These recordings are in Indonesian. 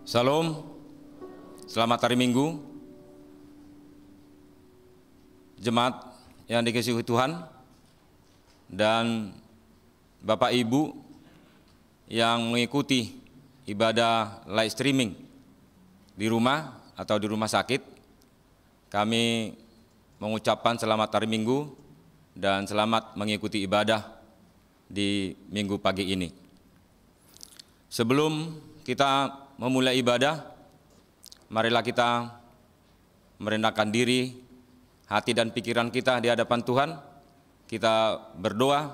Salam, selamat hari Minggu. Jemaat yang dikasihi Tuhan dan Bapak Ibu yang mengikuti ibadah live streaming di rumah atau di rumah sakit, kami mengucapkan selamat hari Minggu dan selamat mengikuti ibadah di Minggu pagi ini. Sebelum kita memulai ibadah, marilah kita merendahkan diri, hati dan pikiran kita di hadapan Tuhan. Kita berdoa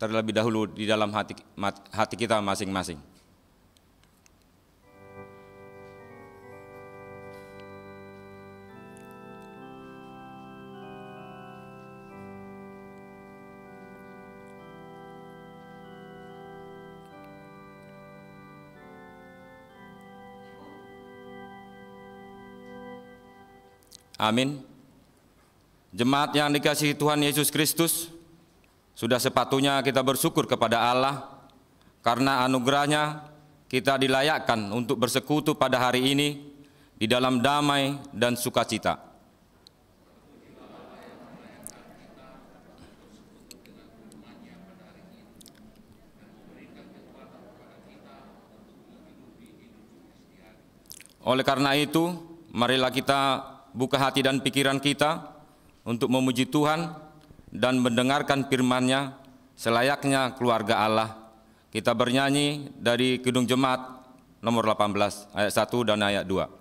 terlebih dahulu di dalam hati kita masing-masing. Amin. Jemaat yang dikasihi Tuhan Yesus Kristus, sudah sepatutnya kita bersyukur kepada Allah karena anugerahnya kita dilayakkan untuk bersekutu pada hari ini di dalam damai dan sukacita. Oleh karena itu, marilah kita buka hati dan pikiran kita untuk memuji Tuhan dan mendengarkan firman-Nya selayaknya keluarga Allah. Kita bernyanyi dari Kidung Jemaat nomor 18 ayat 1 dan ayat 2.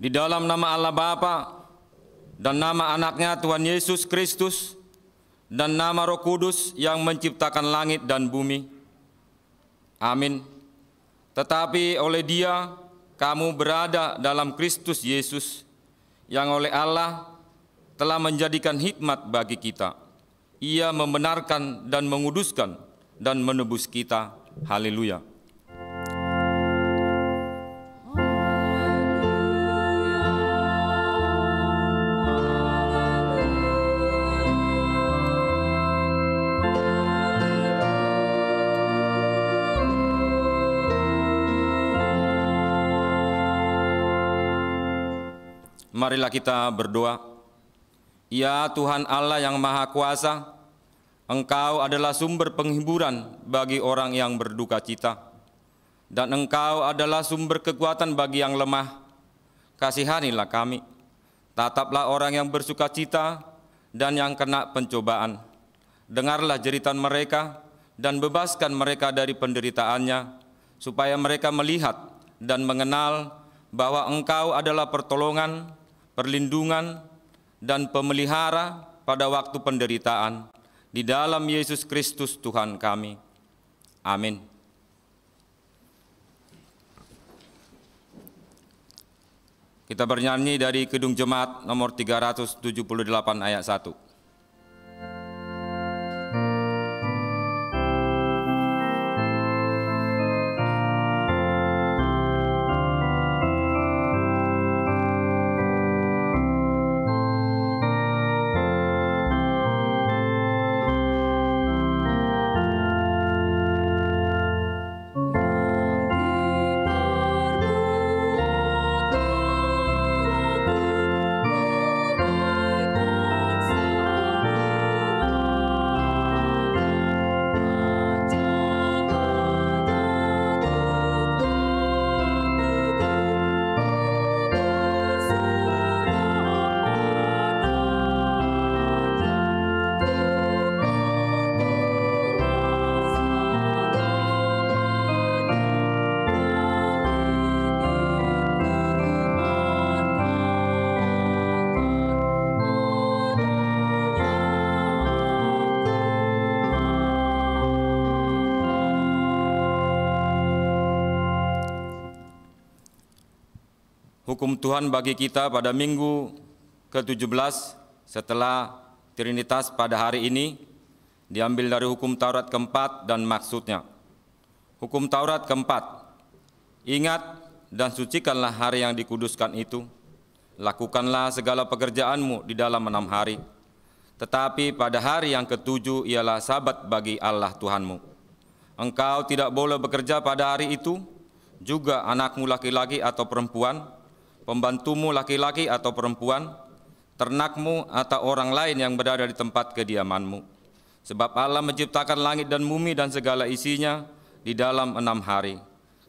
Di dalam nama Allah Bapa dan nama anaknya Tuhan Yesus Kristus dan nama Roh Kudus yang menciptakan langit dan bumi. Amin. Tetapi oleh Dia kamu berada dalam Kristus Yesus yang oleh Allah telah menjadikan hikmat bagi kita. Ia membenarkan dan menguduskan dan menebus kita. Haleluya. Marilah kita berdoa. Ya Tuhan Allah yang Maha Kuasa, Engkau adalah sumber penghiburan bagi orang yang berduka cita, dan Engkau adalah sumber kekuatan bagi yang lemah. Kasihanilah kami, tataplah orang yang bersuka cita dan yang kena pencobaan. Dengarlah jeritan mereka dan bebaskan mereka dari penderitaannya, supaya mereka melihat dan mengenal bahwa Engkau adalah pertolongan, perlindungan, dan pemelihara pada waktu penderitaan, di dalam Yesus Kristus Tuhan kami. Amin. Kita bernyanyi dari Kidung Jemaat nomor 378 ayat 1. So hukum Tuhan bagi kita pada minggu ke-17 setelah Trinitas pada hari ini diambil dari hukum Taurat keempat dan maksudnya. Hukum Taurat keempat, ingat dan sucikanlah hari yang dikuduskan itu. Lakukanlah segala pekerjaanmu di dalam 6 hari. Tetapi pada hari yang ke-7 ialah Sabat bagi Allah Tuhanmu. Engkau tidak boleh bekerja pada hari itu, juga anakmu laki-laki atau perempuan, pembantumu laki-laki atau perempuan, ternakmu atau orang lain yang berada di tempat kediamanmu. Sebab Allah menciptakan langit dan bumi dan segala isinya di dalam 6 hari.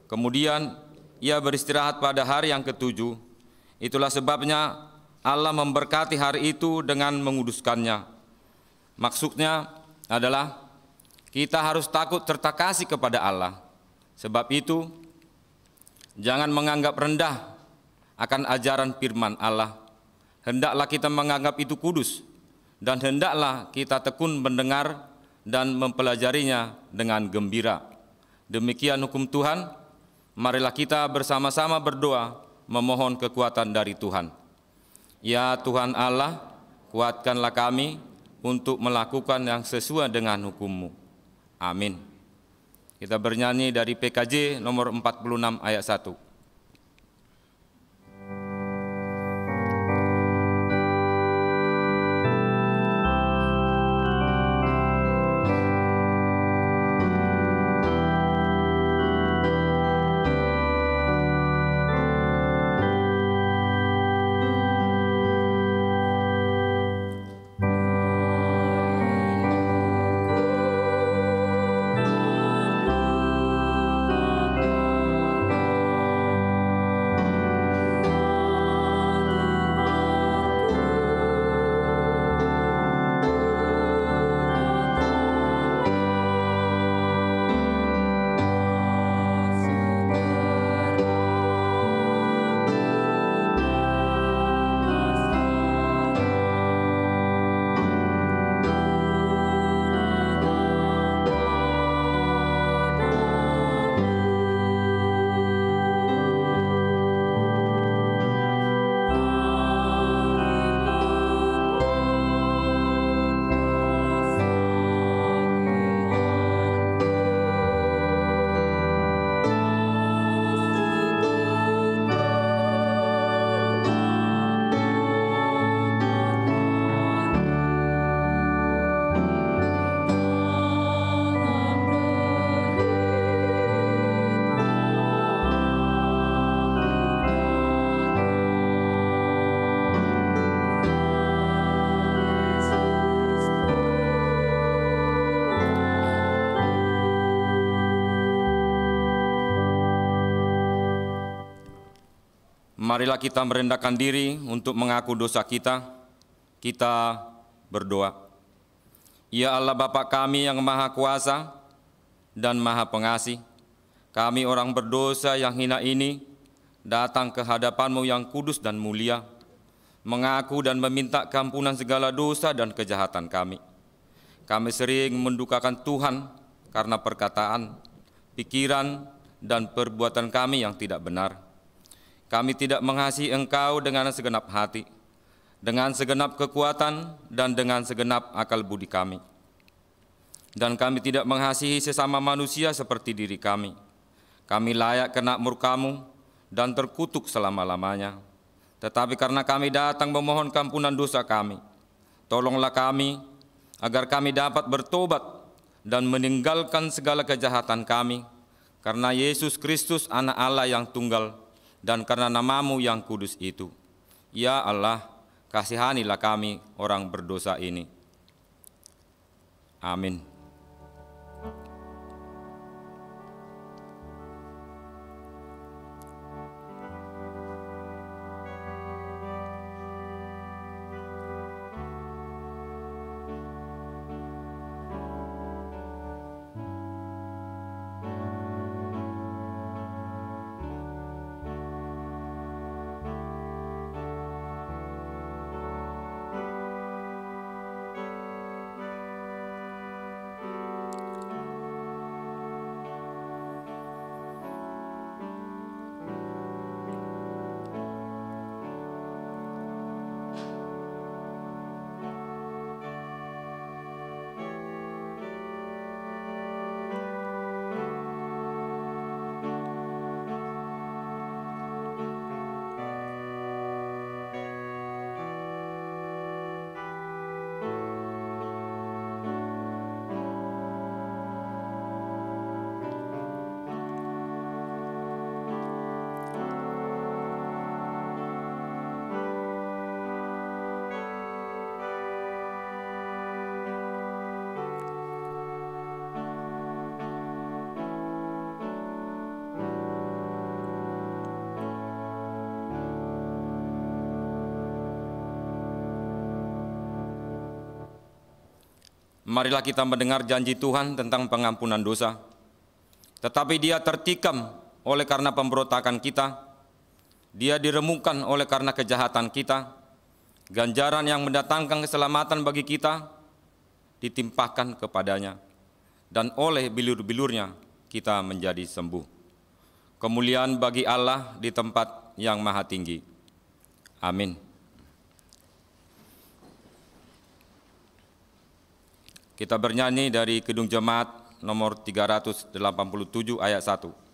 Kemudian Ia beristirahat pada hari yang ke-7. Itulah sebabnya Allah memberkati hari itu dengan menguduskannya. Maksudnya adalah kita harus takut serta kasih kepada Allah. Sebab itu, jangan menganggap rendah akan ajaran firman Allah. Hendaklah kita menganggap itu kudus, dan hendaklah kita tekun mendengar dan mempelajarinya dengan gembira. Demikian hukum Tuhan. Marilah kita bersama-sama berdoa memohon kekuatan dari Tuhan. Ya Tuhan Allah, kuatkanlah kami untuk melakukan yang sesuai dengan hukum-Mu. Amin. Kita bernyanyi dari PKJ nomor 46 ayat 1. Marilah kita merendahkan diri untuk mengaku dosa kita. Kita berdoa. Ya Allah Bapa kami yang Maha Kuasa dan Maha Pengasih, kami orang berdosa yang hina ini datang ke hadapan-Mu yang kudus dan mulia, mengaku dan meminta keampunan segala dosa dan kejahatan kami. Kami sering mendukakan Tuhan karena perkataan, pikiran, dan perbuatan kami yang tidak benar. Kami tidak mengasihi Engkau dengan segenap hati, dengan segenap kekuatan, dan dengan segenap akal budi kami. Dan kami tidak mengasihi sesama manusia seperti diri kami. Kami layak kena murka-Mu dan terkutuk selama-lamanya. Tetapi karena kami datang memohon keampunan dosa kami, tolonglah kami agar kami dapat bertobat dan meninggalkan segala kejahatan kami, karena Yesus Kristus Anak Allah yang tunggal, dan karena nama-Mu yang kudus itu. Ya Allah, kasihanilah kami orang berdosa ini. Amin. marilah kita mendengar janji Tuhan tentang pengampunan dosa. Tetapi Dia tertikam oleh karena pemberontakan kita, Dia diremukkan oleh karena kejahatan kita, ganjaran yang mendatangkan keselamatan bagi kita ditimpahkan kepadanya, dan oleh bilur-bilurnya kita menjadi sembuh. Kemuliaan bagi Allah di tempat yang maha tinggi. Amin. Kita bernyanyi dari Kidung Jemaat nomor 387 ayat 1.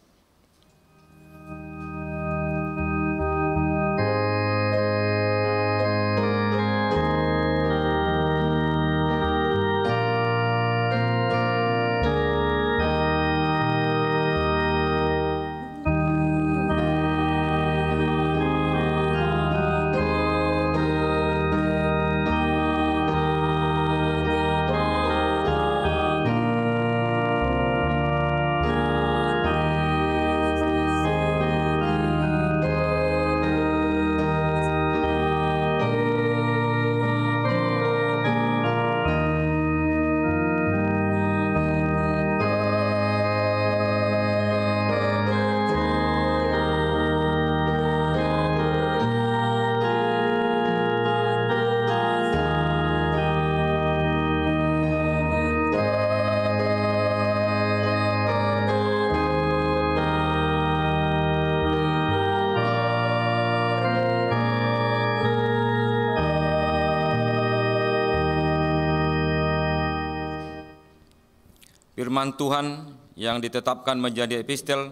Firman Tuhan yang ditetapkan menjadi epistel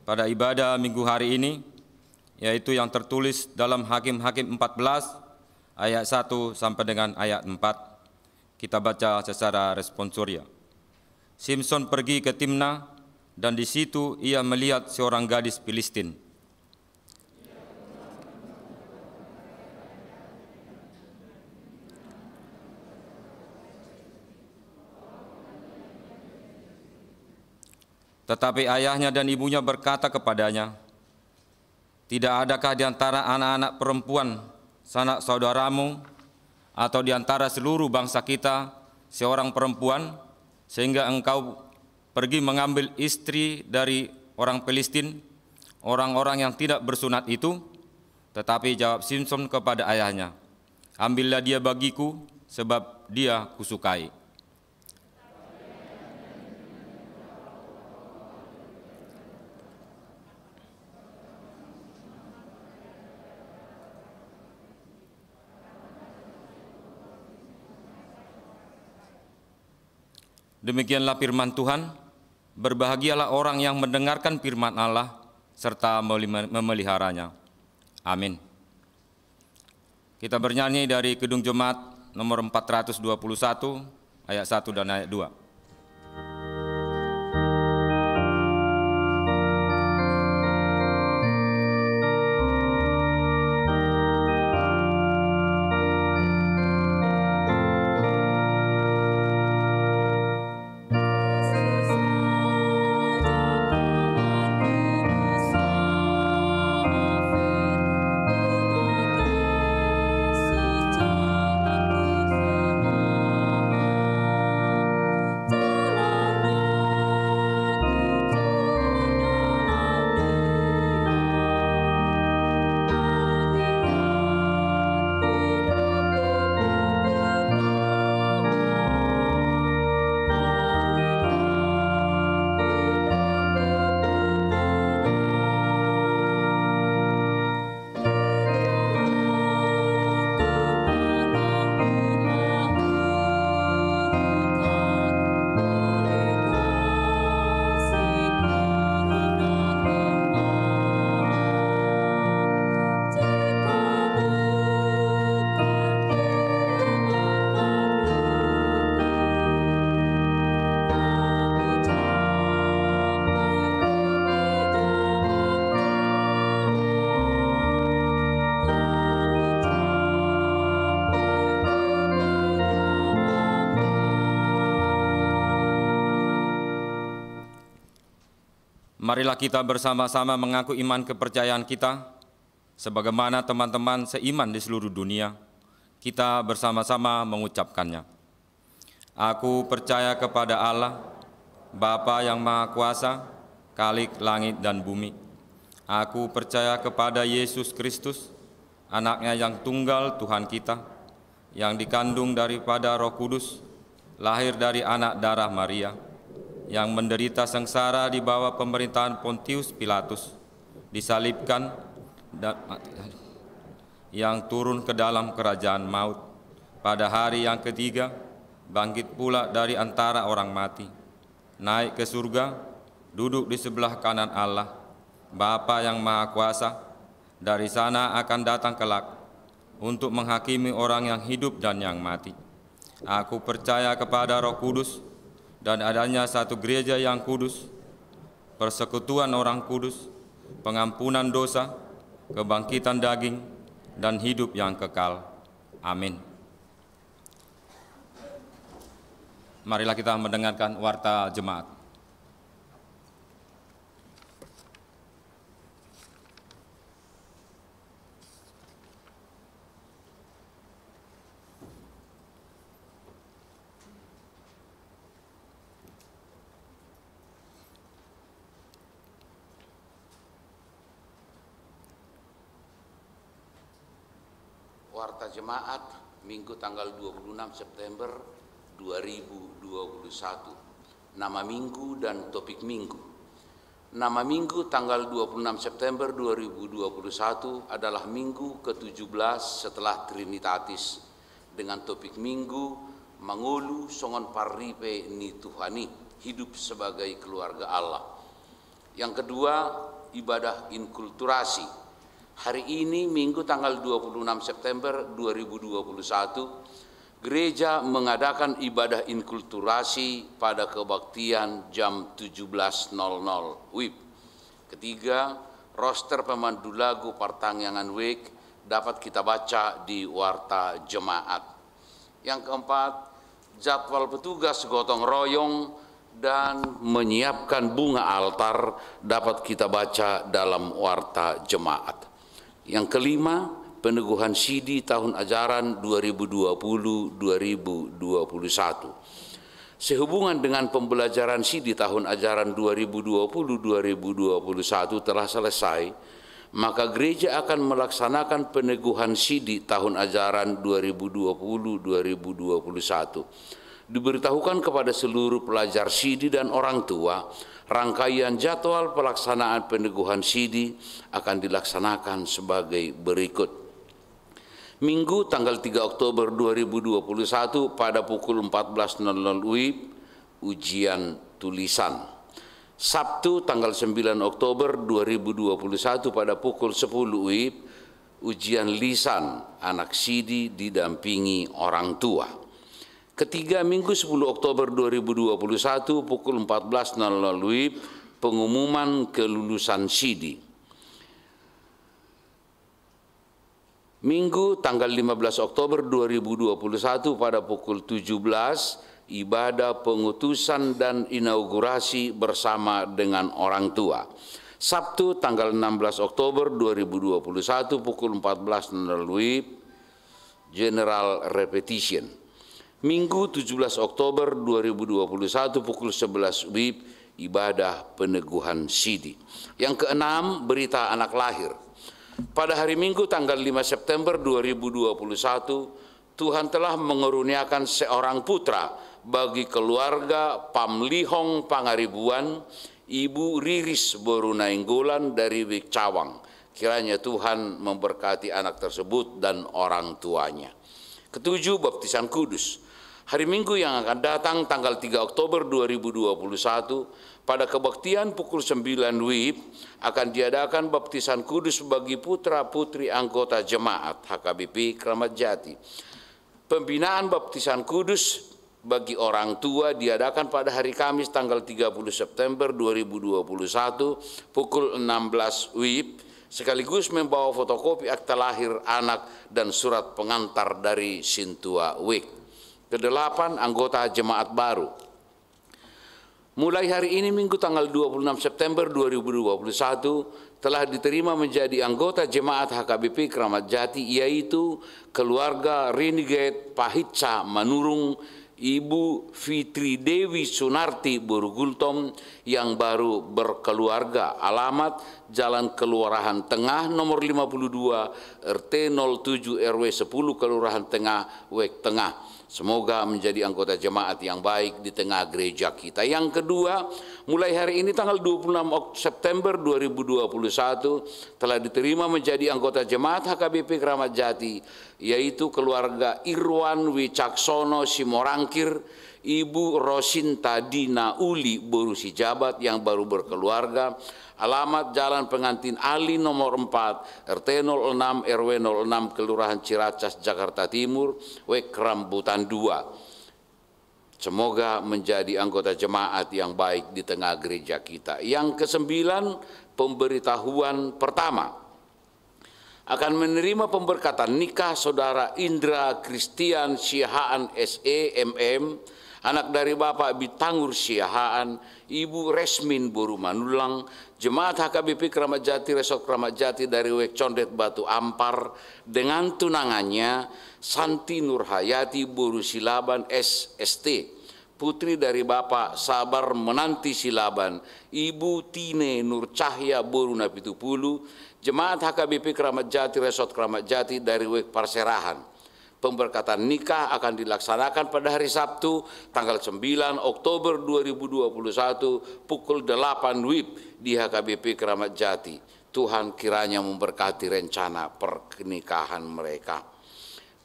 pada ibadah minggu hari ini, yaitu yang tertulis dalam Hakim-Hakim 14 ayat 1 sampai dengan ayat 4. Kita baca secara responsoria. Simson pergi ke Timna, dan di situ ia melihat seorang gadis Filistin. Tetapi ayahnya dan ibunya berkata kepadanya, "Tidak adakah di antara anak-anak perempuan sanak saudaramu atau di antara seluruh bangsa kita seorang perempuan, sehingga engkau pergi mengambil istri dari orang Filistin, orang-orang yang tidak bersunat itu?" Tetapi jawab Simson kepada ayahnya, "Ambillah dia bagiku, sebab dia kusukai." Demikianlah firman Tuhan. Berbahagialah orang yang mendengarkan firman Allah serta memeliharanya. Amin. Kita bernyanyi dari Kidung Jemaat nomor 421 ayat 1 dan ayat 2. Marilah kita bersama-sama mengaku iman kepercayaan kita, sebagaimana teman-teman seiman di seluruh dunia, kita bersama-sama mengucapkannya. Aku percaya kepada Allah, Bapa yang Maha Kuasa, Khalik langit dan bumi. Aku percaya kepada Yesus Kristus, Anaknya yang tunggal Tuhan kita, yang dikandung daripada Roh Kudus, lahir dari anak darah Maria, yang menderita sengsara di bawah pemerintahan Pontius Pilatus, disalibkan, dan yang turun ke dalam kerajaan maut, pada hari yang ketiga, bangkit pula dari antara orang mati, naik ke surga, duduk di sebelah kanan Allah, Bapa yang Maha Kuasa, dari sana akan datang kelak, untuk menghakimi orang yang hidup dan yang mati. Aku percaya kepada Roh Kudus, dan adanya satu gereja yang kudus, persekutuan orang kudus, pengampunan dosa, kebangkitan daging, dan hidup yang kekal. Amin. Marilah kita mendengarkan warta jemaat. Warta Jemaat Minggu tanggal 26 September 2021. Nama minggu dan topik minggu. Nama minggu tanggal 26 September 2021 adalah minggu ke-17 setelah Trinitatis, dengan topik minggu Mangolu Songon Parripe ni Tuhani, hidup sebagai keluarga Allah. Yang kedua, ibadah inkulturasi. Hari ini Minggu tanggal 26 September 2021, gereja mengadakan ibadah inkulturasi pada kebaktian jam 17.00 WIB. Ketiga, roster pemandu lagu Partangyangan Week dapat kita baca di Warta Jemaat. Yang keempat, jadwal petugas gotong royong dan menyiapkan bunga altar dapat kita baca dalam Warta Jemaat. Yang kelima, peneguhan sidi tahun ajaran 2020-2021. Sehubungan dengan pembelajaran sidi tahun ajaran 2020-2021 telah selesai, maka gereja akan melaksanakan peneguhan sidi tahun ajaran 2020-2021. Diberitahukan kepada seluruh pelajar sidi dan orang tua, rangkaian jadwal pelaksanaan peneguhan sidi akan dilaksanakan sebagai berikut. Minggu tanggal 3 Oktober 2021 pada pukul 14.00 WIB, ujian tulisan. Sabtu tanggal 9 Oktober 2021 pada pukul 10 WIB, ujian lisan anak sidi didampingi orang tua. Ketiga, Minggu 10 Oktober 2021 pukul 14.00 WIB, pengumuman kelulusan sidi. Minggu tanggal 15 Oktober 2021 pada pukul 17, ibadah pengutusan dan inaugurasi bersama dengan orang tua. Sabtu tanggal 16 Oktober 2021 pukul 14.00 WIB, General Repetition. Minggu 17 Oktober 2021 pukul 11 WIB, ibadah peneguhan sidi. Yang keenam, berita anak lahir. Pada hari Minggu tanggal 5 September 2021, Tuhan telah mengeruniakan seorang putra bagi keluarga Pamlihong Pangaribuan, Ibu Riris Borunainggolan dari Wik Cawang. Kiranya Tuhan memberkati anak tersebut dan orang tuanya. Ketujuh, baptisan kudus. Hari Minggu yang akan datang tanggal 3 Oktober 2021 pada kebaktian pukul 9 WIB akan diadakan baptisan kudus bagi putra-putri anggota jemaat HKBP Kramat Jati. Pembinaan baptisan kudus bagi orang tua diadakan pada hari Kamis tanggal 30 September 2021 pukul 16 WIB, sekaligus membawa fotokopi akta lahir anak dan surat pengantar dari Sintua Week. Kedelapan, anggota jemaat baru. Mulai hari ini Minggu tanggal 26 September 2021 telah diterima menjadi anggota jemaat HKBP Kramat Jati, yaitu keluarga Renegade Pahitsa Manurung Ibu Fitri Dewi Sunarti Borugultom yang baru berkeluarga. Alamat Jalan Kelurahan Tengah nomor 52 RT 07 RW 10 Kelurahan Tengah Wek Tengah. Semoga menjadi anggota jemaat yang baik di tengah gereja kita. Yang kedua, mulai hari ini tanggal 26 September 2021 telah diterima menjadi anggota jemaat HKBP Kramat Jati, yaitu keluarga Irwan Wicaksono Simorangkir, Ibu Rosinta Dina Uli Borusi Jabat yang baru berkeluarga. Alamat Jalan Pengantin Ali nomor 4 RT 06 RW 06 Kelurahan Ciracas Jakarta Timur Wek Rambutan 2. Semoga menjadi anggota jemaat yang baik di tengah gereja kita. Yang kesembilan, pemberitahuan pertama. Akan menerima pemberkatan nikah Saudara Indra Christian Siahaan SE MM, anak dari Bapak Bitangur Siahaan, Ibu Resmin Boru Manulang, Jemaat HKBP Kramat Jati Resort Kramat Jati dari Wek Condet Batu Ampar, dengan tunangannya Santi Nurhayati Boru Silaban SST, putri dari Bapak Sabar Menanti Silaban, Ibu Tine Nur Cahya Boru Napitupulu, Jemaat HKBP Kramat Jati Resort Kramat Jati dari Wek Parserahan. Pemberkatan nikah akan dilaksanakan pada hari Sabtu tanggal 9 Oktober 2021 pukul 8 WIB di HKBP Kramat Jati. Tuhan kiranya memberkati rencana pernikahan mereka.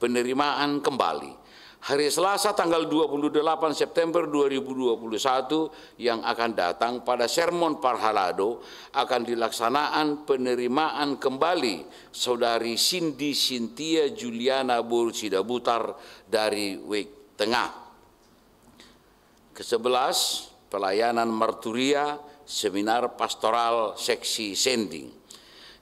Penerimaan kembali. Hari Selasa tanggal 28 September 2021 yang akan datang pada Sermon Parhalado akan dilaksanakan penerimaan kembali Saudari Cindy Cynthia Juliana Boru Sidabutar dari Wek Tengah. Ke-11, pelayanan marturia seminar pastoral seksi sending.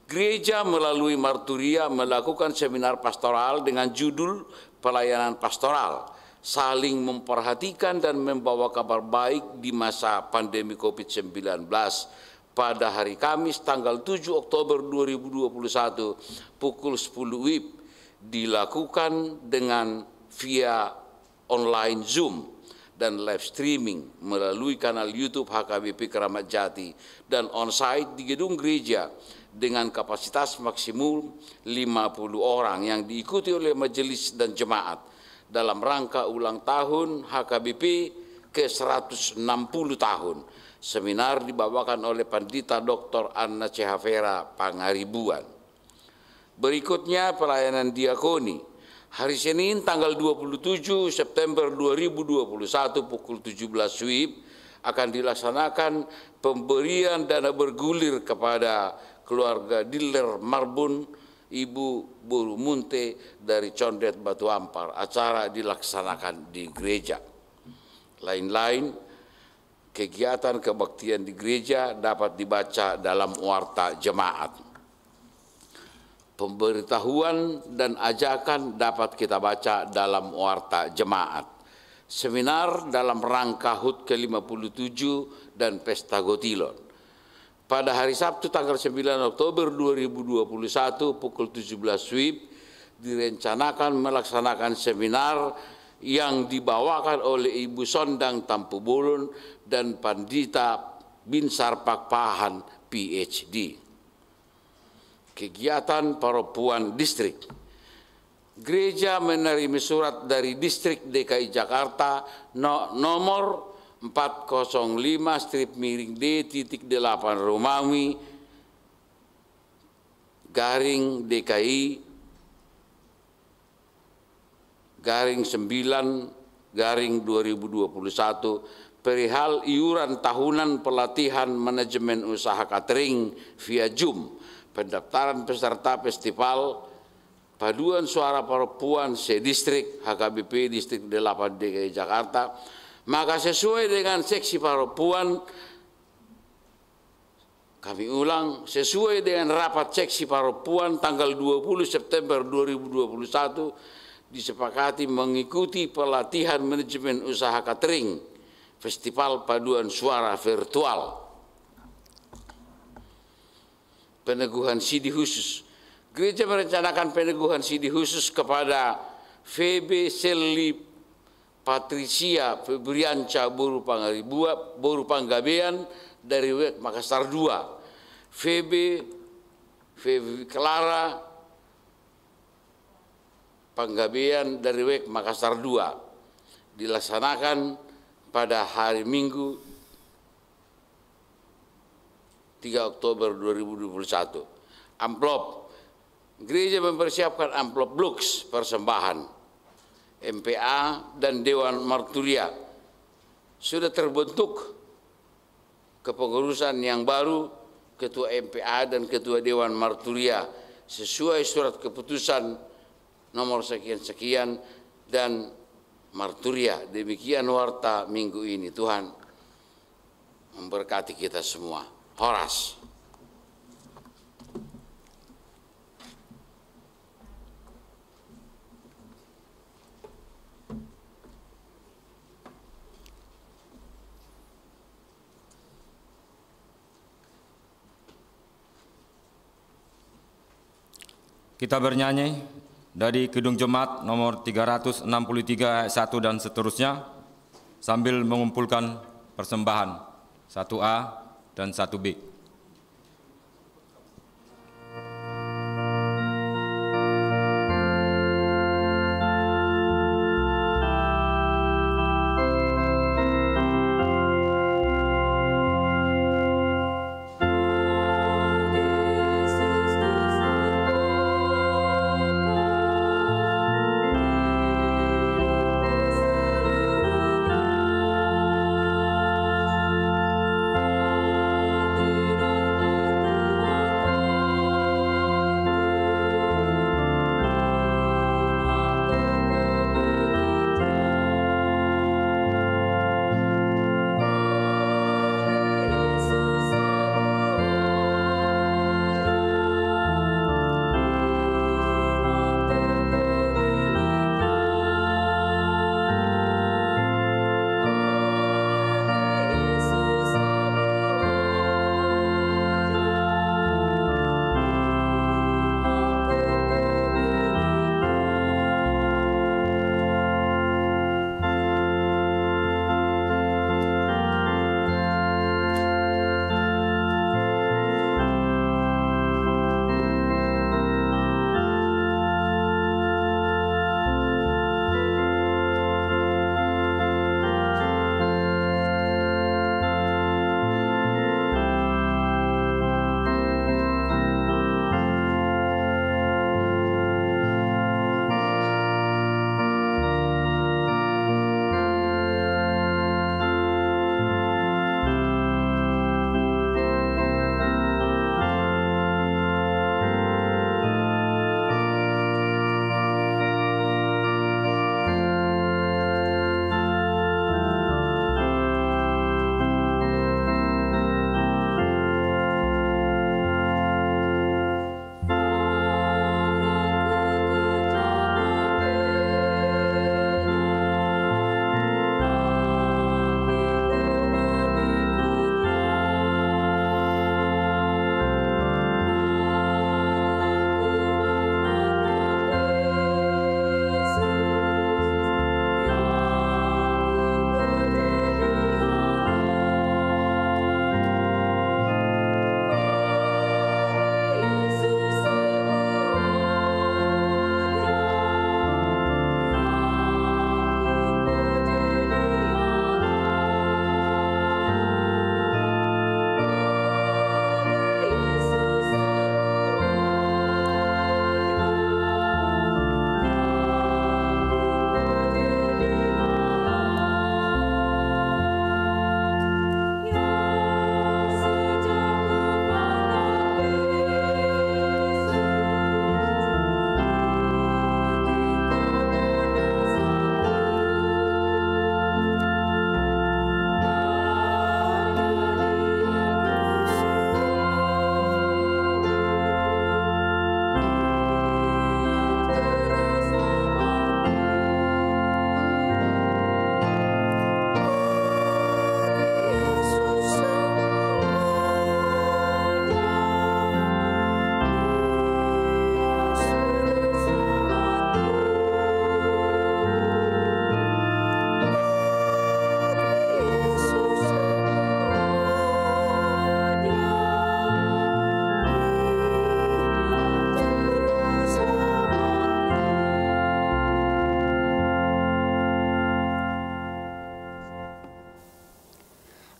Gereja melalui marturia melakukan seminar pastoral dengan judul pelayanan pastoral, saling memperhatikan dan membawa kabar baik di masa pandemi COVID-19 pada hari Kamis tanggal 7 Oktober 2021 pukul 10 WIB dilakukan dengan via online Zoom dan live streaming melalui kanal YouTube HKBP Kramat Jati dan onsite di gedung gereja dengan kapasitas maksimum 50 orang yang diikuti oleh majelis dan jemaat dalam rangka ulang tahun HKBP ke-160 tahun. Seminar dibawakan oleh Pandita Dr. Anna Cehavera Pangaribuan. Berikutnya pelayanan diakoni. Hari Senin tanggal 27 September 2021 pukul 17 WIB akan dilaksanakan pemberian dana bergulir kepada keluarga Diller Marbun, Ibu Boru Munte dari Condet Batu Ampar. Acara dilaksanakan di gereja. Lain-lain kegiatan kebaktian di gereja dapat dibaca dalam warta jemaat. Pemberitahuan dan ajakan dapat kita baca dalam warta jemaat. Seminar dalam rangka HUT ke-57 dan Pesta Gotilon. Pada hari Sabtu tanggal 9 Oktober 2021 pukul 17 WIB direncanakan melaksanakan seminar yang dibawakan oleh Ibu Sondang Tampu Bolon dan Pandita Binsar Pakpahan PhD. Kegiatan Paropuan Distrik. Gereja menerima surat dari Distrik DKI Jakarta nomor 405/D-8 Romawi garing DKI garing 9 garing 2021 perihal iuran tahunan pelatihan manajemen usaha catering via Zoom, pendaftaran peserta festival Paduan Suara Perempuan se-Distrik HKBP Distrik 8 DKI Jakarta. Maka sesuai dengan seksi perempuan, kami ulang, sesuai dengan rapat seksi perempuan tanggal 20 September 2021 disepakati mengikuti pelatihan manajemen usaha catering Festival Paduan Suara Virtual. Peneguhan sidi khusus. Gereja merencanakan peneguhan sidi khusus kepada VB Selly Patricia Febrianca Boru Panggabean dari WEK Makassar 2, Feby Clara Panggabean dari WEK Makassar 2, dilaksanakan pada hari Minggu 3 Oktober 2021. Amplop, gereja mempersiapkan amplop Blux persembahan MPA dan Dewan Marturia. Sudah terbentuk kepengurusan yang baru, Ketua MPA dan Ketua Dewan Marturia sesuai surat keputusan nomor sekian-sekian dan Marturia. Demikian warta minggu ini. Tuhan memberkati kita semua. Horas. Kita bernyanyi dari Kidung Jemaat nomor 363 ayat 1 dan seterusnya sambil mengumpulkan persembahan 1A dan 1B.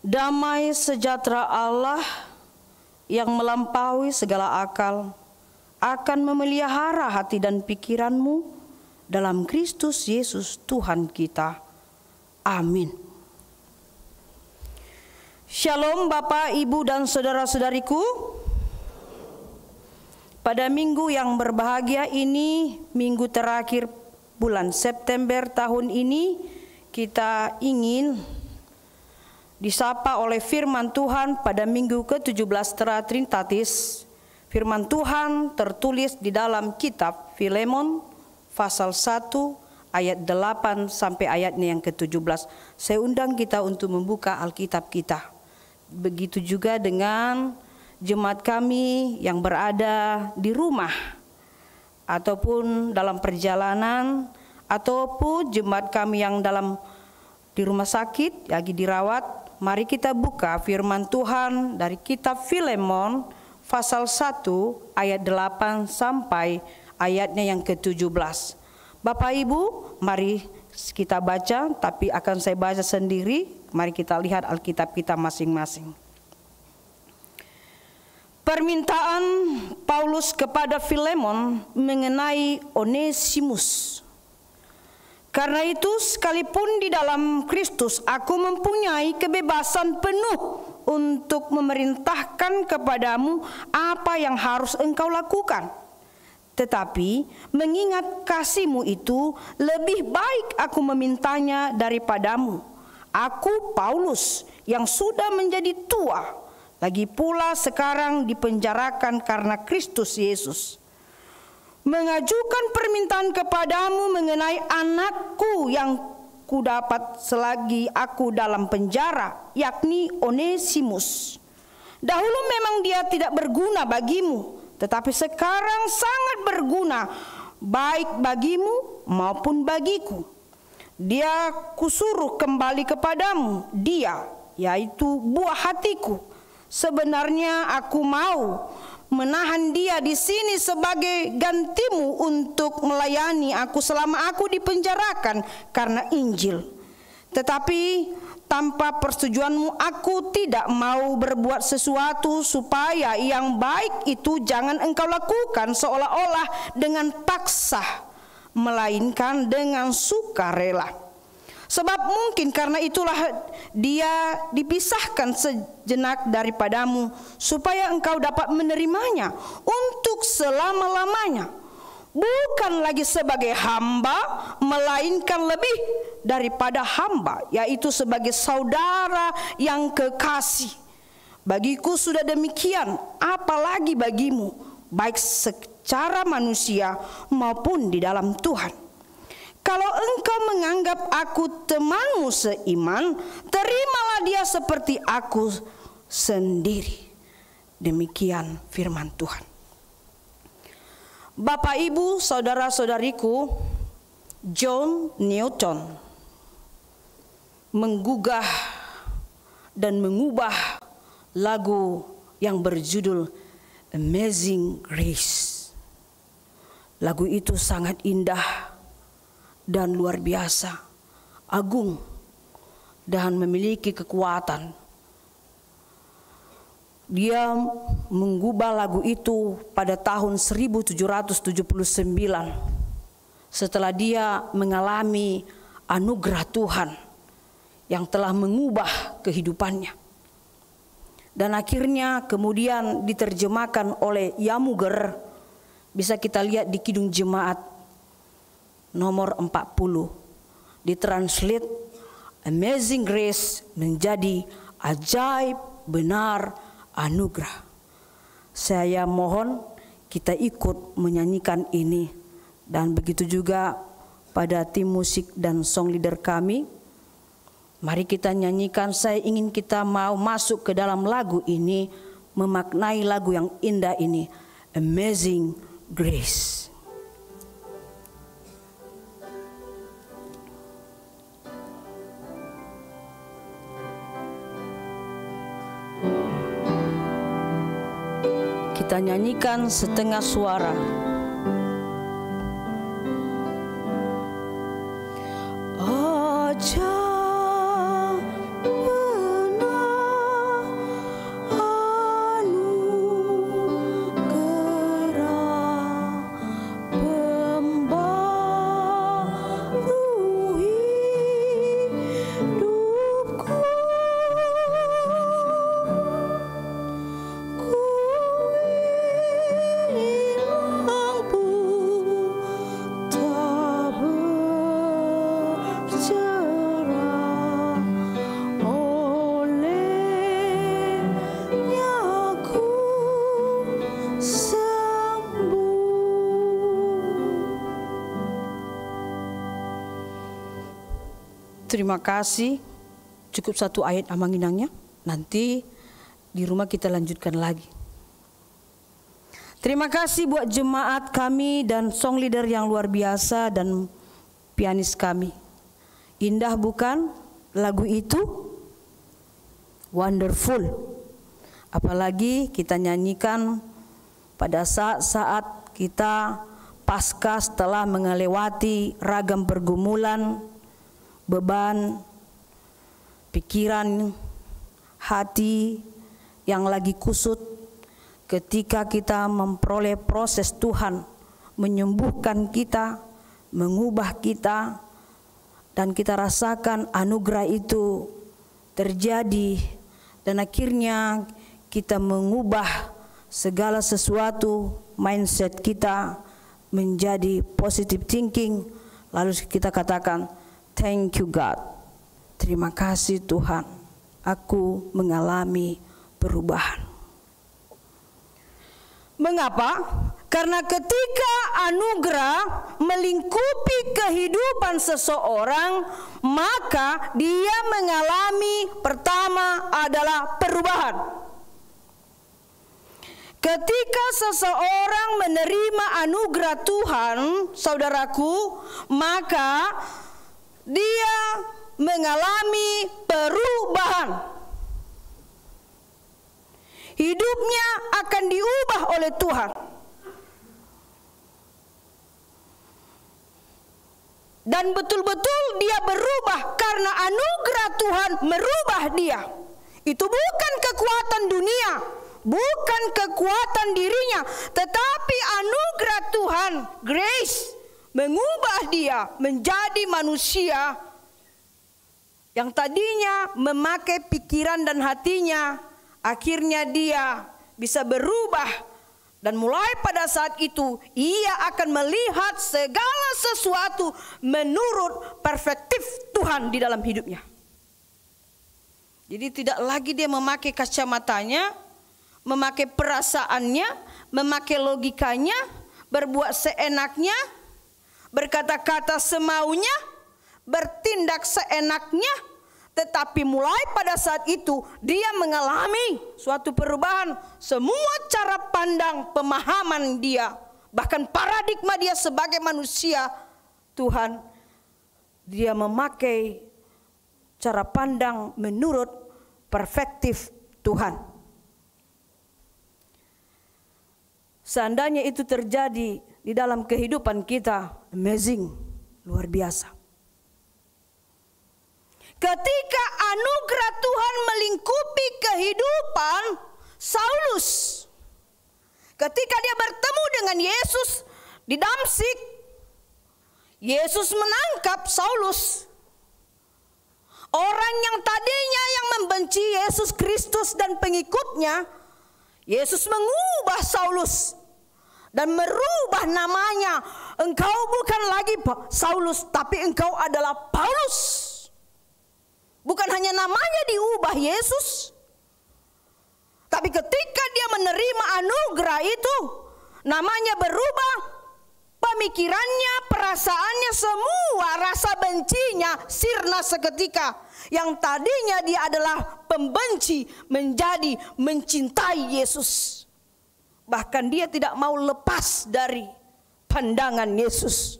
Damai sejahtera Allah yang melampaui segala akal akan memelihara hati dan pikiranmu dalam Kristus Yesus Tuhan kita. Amin. Shalom Bapak, Ibu, dan saudara-saudariku. Pada minggu yang berbahagia ini, minggu terakhir bulan September tahun ini, kita ingin disapa oleh firman Tuhan pada minggu ke-17 Terah Trinitatis. Firman Tuhan tertulis di dalam kitab Filemon pasal 1 ayat 8 sampai ayatnya yang ke-17. Saya undang kita untuk membuka Alkitab kita. Begitu juga dengan jemaat kami yang berada di rumah ataupun dalam perjalanan, ataupun jemaat kami yang di rumah sakit lagi dirawat. Mari kita buka firman Tuhan dari kitab Filemon pasal 1 ayat 8 sampai ayatnya yang ke-17. Bapak Ibu, mari kita baca, tapi akan saya baca sendiri. Mari kita lihat Alkitab kita masing-masing. Permintaan Paulus kepada Filemon mengenai Onesimus. Karena itu, sekalipun di dalam Kristus aku mempunyai kebebasan penuh untuk memerintahkan kepadamu apa yang harus engkau lakukan. Tetapi mengingat kasihmu itu, lebih baik aku memintanya daripadamu. Aku Paulus yang sudah menjadi tua, lagi pula sekarang dipenjarakan karena Kristus Yesus, mengajukan permintaan kepadamu mengenai anakku yang kudapat selagi aku dalam penjara, yakni Onesimus. Dahulu memang dia tidak berguna bagimu, tetapi sekarang sangat berguna, baik bagimu maupun bagiku. Dia kusuruh kembali kepadamu, dia yaitu buah hatiku. Sebenarnya aku mau menahan dia di sini sebagai gantimu untuk melayani aku selama aku dipenjarakan karena Injil. Tetapi tanpa persetujuanmu aku tidak mau berbuat sesuatu supaya yang baik itu jangan engkau lakukan seolah-olah dengan paksa, melainkan dengan sukarela. Sebab mungkin karena itulah dia dipisahkan sejenak daripadamu, supaya engkau dapat menerimanya untuk selama-lamanya, bukan lagi sebagai hamba, melainkan lebih daripada hamba, yaitu sebagai saudara yang kekasih. Bagiku sudah demikian, apalagi bagimu, baik secara manusia maupun di dalam Tuhan. Kalau engkau menganggap aku temanmu seiman, terimalah dia seperti aku sendiri. Demikian firman Tuhan. Bapak, Ibu, saudara-saudariku, John Newton menggugah dan mengubah lagu yang berjudul Amazing Grace. Lagu itu sangat indah dan luar biasa, agung, dan memiliki kekuatan. Dia mengubah lagu itu pada tahun 1779 setelah dia mengalami anugerah Tuhan yang telah mengubah kehidupannya. Dan akhirnya kemudian diterjemahkan oleh Yamuger. Bisa kita lihat di Kidung Jemaat nomor 40, ditranslate Amazing Grace menjadi ajaib benar anugerah. Saya mohon kita ikut menyanyikan ini, dan begitu juga pada tim musik dan song leader kami. Mari kita nyanyikan. Saya ingin kita mau masuk ke dalam lagu ini, memaknai lagu yang indah ini, Amazing Grace. Kita nyanyikan setengah suara. Ajaib benar terima kasih. Cukup satu ayat amanginangnya. Nanti di rumah kita lanjutkan lagi. Terima kasih buat jemaat kami dan song leader yang luar biasa dan pianis kami. Indah bukan lagu itu? Wonderful. Apalagi kita nyanyikan pada saat-saat kita pasca setelah melewati ragam pergumulan, beban, pikiran, hati yang lagi kusut, ketika kita memperoleh proses Tuhan menyembuhkan kita, mengubah kita, dan kita rasakan anugerah itu terjadi, dan akhirnya kita mengubah segala sesuatu, mindset kita menjadi positive thinking, lalu kita katakan thank you God, terima kasih Tuhan, aku mengalami perubahan. Mengapa? Karena ketika anugerah melingkupi kehidupan seseorang, maka dia mengalami pertama adalah perubahan. Ketika seseorang menerima anugerah Tuhan, saudaraku, maka dia mengalami perubahan. Hidupnya akan diubah oleh Tuhan. Dan betul-betul dia berubah karena anugerah Tuhan merubah dia. Itu bukan kekuatan dunia, bukan kekuatan dirinya, tetapi anugerah Tuhan, grace, mengubah dia menjadi manusia yang tadinya memakai pikiran dan hatinya. Akhirnya dia bisa berubah, dan mulai pada saat itu ia akan melihat segala sesuatu menurut perspektif Tuhan di dalam hidupnya. Jadi tidak lagi dia memakai kacamatanya, memakai perasaannya, memakai logikanya, berbuat seenaknya, berkata-kata semaunya, bertindak seenaknya. Tetapi mulai pada saat itu dia mengalami suatu perubahan. Semua cara pandang, pemahaman dia, bahkan paradigma dia sebagai manusia Tuhan, dia memakai cara pandang menurut perspektif Tuhan. Seandainya itu terjadi di dalam kehidupan kita, amazing, luar biasa. Ketika anugerah Tuhan melingkupi kehidupan Saulus, ketika dia bertemu dengan Yesus di Damsyik, Yesus menangkap Saulus. Orang yang tadinya yang membenci Yesus Kristus dan pengikutnya, Yesus mengubah Saulus dan merubah namanya. Engkau bukan lagi Saulus, tapi engkau adalah Paulus. Bukan hanya namanya diubah Yesus, tapi ketika dia menerima anugerah itu, namanya berubah, pemikirannya, perasaannya, semua rasa bencinya sirna seketika. Yang tadinya dia adalah pembenci menjadi mencintai Yesus. Bahkan dia tidak mau lepas dari pandangan Yesus.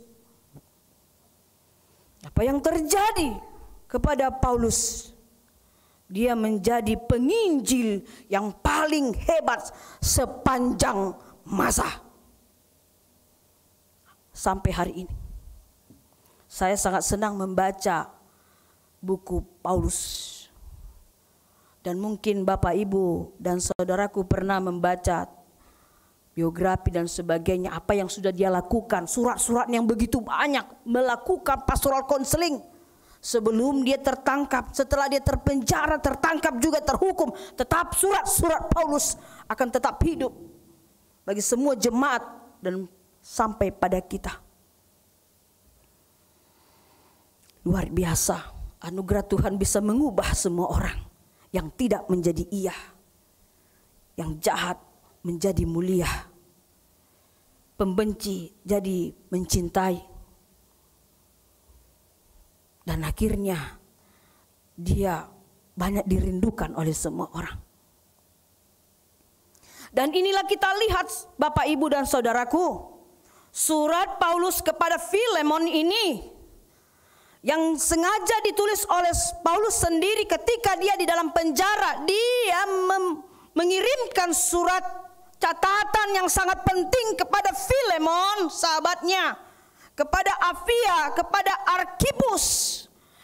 Apa yang terjadi kepada Paulus? Dia menjadi penginjil yang paling hebat sepanjang masa. Sampai hari ini saya sangat senang membaca buku Paulus. Dan mungkin Bapak Ibu dan saudaraku pernah membaca biografi dan sebagainya, apa yang sudah dia lakukan, surat-surat yang begitu banyak, melakukan pastoral counseling. Sebelum dia tertangkap, setelah dia terpenjara, tertangkap juga terhukum, tetap surat-surat Paulus akan tetap hidup bagi semua jemaat dan sampai pada kita. Luar biasa, anugerah Tuhan bisa mengubah semua orang yang tidak menjadi iya, yang jahat menjadi mulia, pembenci jadi mencintai. Dan akhirnya dia banyak dirindukan oleh semua orang. Dan inilah kita lihat Bapak Ibu dan Saudaraku, surat Paulus kepada Filemon ini yang sengaja ditulis oleh Paulus sendiri ketika dia di dalam penjara. Dia mengirimkan surat catatan yang sangat penting kepada Filemon, sahabatnya, kepada Apfia, kepada Arkhipus,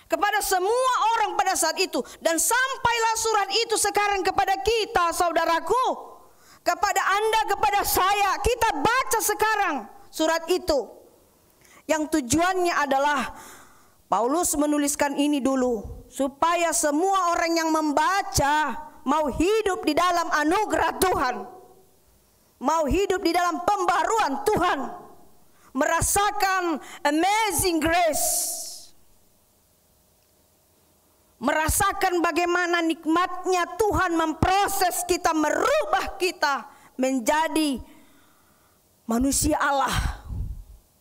kepada semua orang pada saat itu. Dan sampailah surat itu sekarang kepada kita, saudaraku, kepada Anda, kepada saya. Kita baca sekarang surat itu, yang tujuannya adalah Paulus menuliskan ini dulu supaya semua orang yang membaca mau hidup di dalam anugerah Tuhan, mau hidup di dalam pembaruan Tuhan, merasakan amazing grace, merasakan bagaimana nikmatnya Tuhan memproses kita, merubah kita menjadi manusia Allah,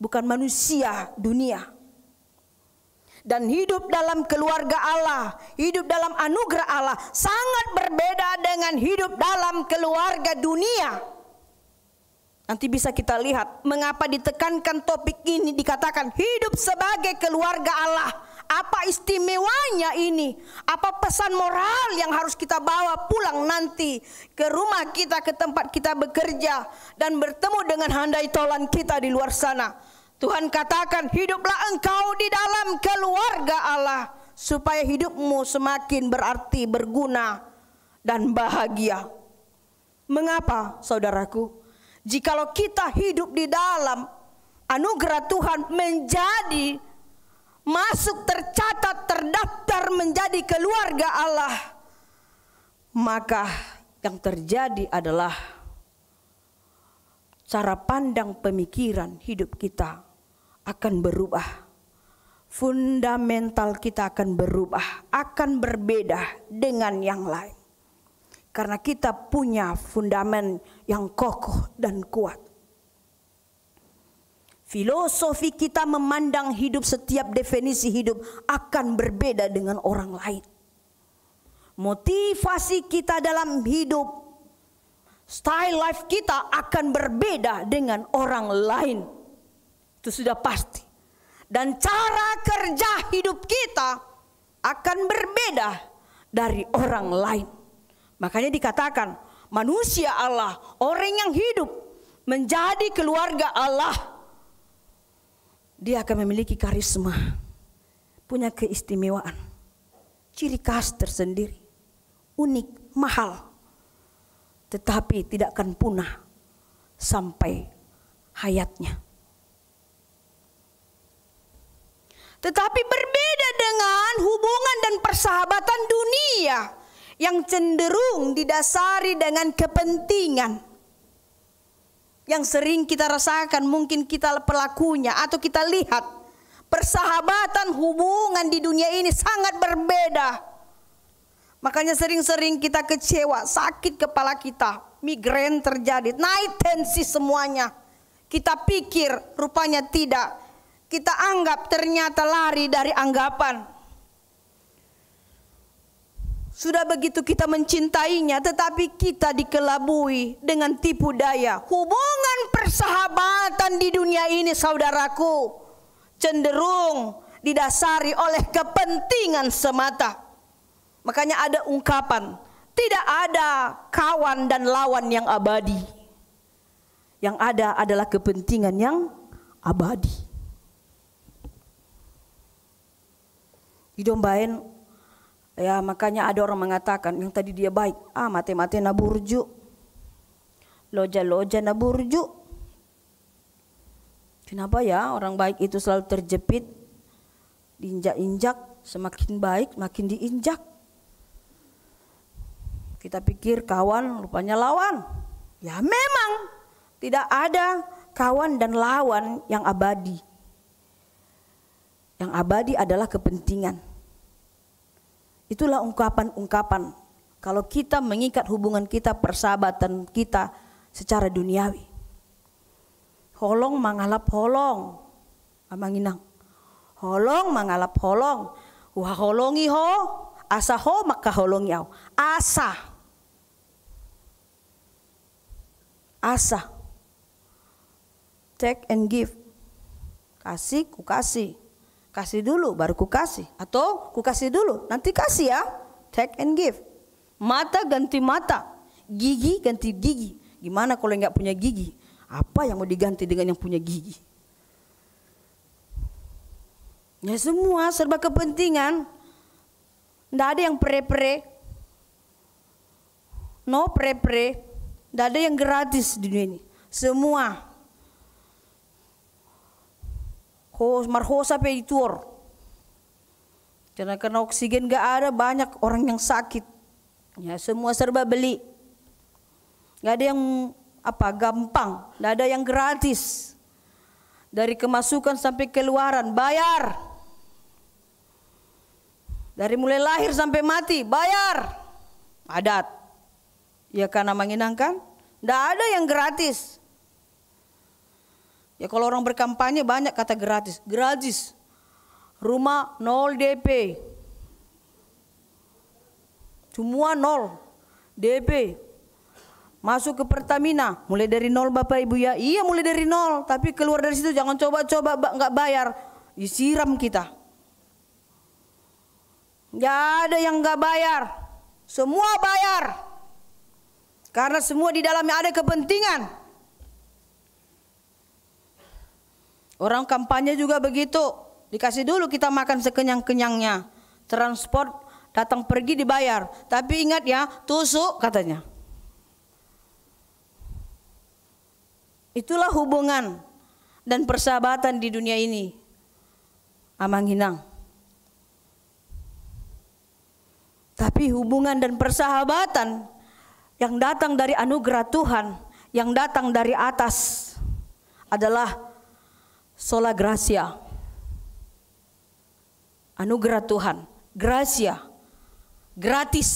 bukan manusia dunia. Dan hidup dalam keluarga Allah, hidup dalam anugerah Allah sangat berbeda dengan hidup dalam keluarga dunia. Nanti bisa kita lihat mengapa ditekankan topik ini, dikatakan hidup sebagai keluarga Allah. Apa istimewanya ini? Apa pesan moral yang harus kita bawa pulang nanti ke rumah kita, ke tempat kita bekerja dan bertemu dengan handai tolan kita di luar sana? Tuhan katakan, hiduplah engkau di dalam keluarga Allah supaya hidupmu semakin berarti, berguna dan bahagia. Mengapa, saudaraku? Jikalau kita hidup di dalam anugerah Tuhan, menjadi masuk, tercatat, terdaftar menjadi keluarga Allah, maka yang terjadi adalah cara pandang pemikiran hidup kita akan berubah. Fundamental kita akan berubah, akan berbeda dengan yang lain. Karena kita punya fundamen yang kokoh dan kuat. Filosofi kita memandang hidup, setiap definisi hidup akan berbeda dengan orang lain. Motivasi kita dalam hidup, style life kita akan berbeda dengan orang lain. Itu sudah pasti. Dan cara kerja hidup kita akan berbeda dari orang lain. Makanya dikatakan manusia Allah, orang yang hidup menjadi keluarga Allah, dia akan memiliki karisma, punya keistimewaan, ciri khas tersendiri, unik, mahal, tetapi tidak akan punah sampai hayatnya. Tetapi berbeda dengan hubungan dan persahabatan dunia yang cenderung didasari dengan kepentingan, yang sering kita rasakan, mungkin kita pelakunya atau kita lihat. Persahabatan, hubungan di dunia ini sangat berbeda. Makanya sering-sering kita kecewa, sakit kepala kita, migrain terjadi, naik tensi semuanya. Kita pikir, rupanya tidak. Kita anggap, ternyata lari dari anggapan. Sudah begitu kita mencintainya, tetapi kita dikelabui dengan tipu daya. Hubungan persahabatan di dunia ini, saudaraku, cenderung didasari oleh kepentingan semata. Makanya ada ungkapan, tidak ada kawan dan lawan yang abadi. Yang ada adalah kepentingan yang abadi. Didombain, ya makanya ada orang mengatakan yang tadi dia baik, mate-mate na burju, loja-loja na burju. Kenapa ya orang baik itu selalu terjepit, diinjak-injak, semakin baik makin diinjak. Kita pikir kawan, rupanya lawan. Ya memang tidak ada kawan dan lawan yang abadi. Yang abadi adalah kepentingan. Itulah ungkapan-ungkapan kalau kita mengikat hubungan kita, persahabatan kita secara duniawi. Holong mangalap holong, amanginang. Holong mangalap holong. Wah holongi ho, Asa ho makaholong yaw. Asa. Asa. Take and give. Kasih, ku kasih. Kasih dulu, baru ku kasih. Atau ku kasih dulu, nanti kasih ya. Take and give. Mata ganti mata. Gigi ganti gigi. Gimana kalau nggak punya gigi? Apa yang mau diganti dengan yang punya gigi? Ya semua serba kepentingan. Nggak ada yang pre-pre. No pre-pre. Nggak ada yang gratis di dunia ini. Semua. Marhosa pe itur. Karena oksigen nggak ada, banyak orang yang sakit. Ya semua serba beli. Nggak ada yang gampang. Nggak ada yang gratis. Dari kemasukan sampai keluaran bayar. Dari mulai lahir sampai mati bayar. Adat. Ya karena menyenangkan. Nggak ada yang gratis. Ya kalau orang berkampanye banyak kata gratis. Gratis. Rumah 0 DP. Semua 0 DP. Masuk ke Pertamina, mulai dari 0 Bapak Ibu ya. Iya mulai dari 0, tapi keluar dari situ jangan coba-coba nggak bayar. Disiram kita. Nggak ada yang nggak bayar. Semua bayar. Karena semua di dalamnya ada kepentingan. Orang kampanye juga begitu. Dikasih dulu kita makan sekenyang-kenyangnya. Transport datang pergi dibayar. Tapi ingat ya, tusuk katanya. Itulah hubungan dan persahabatan di dunia ini. Amanghinang. Tapi hubungan dan persahabatan yang datang dari anugerah Tuhan, yang datang dari atas adalah sola gracia. Anugerah Tuhan, gracia, gratis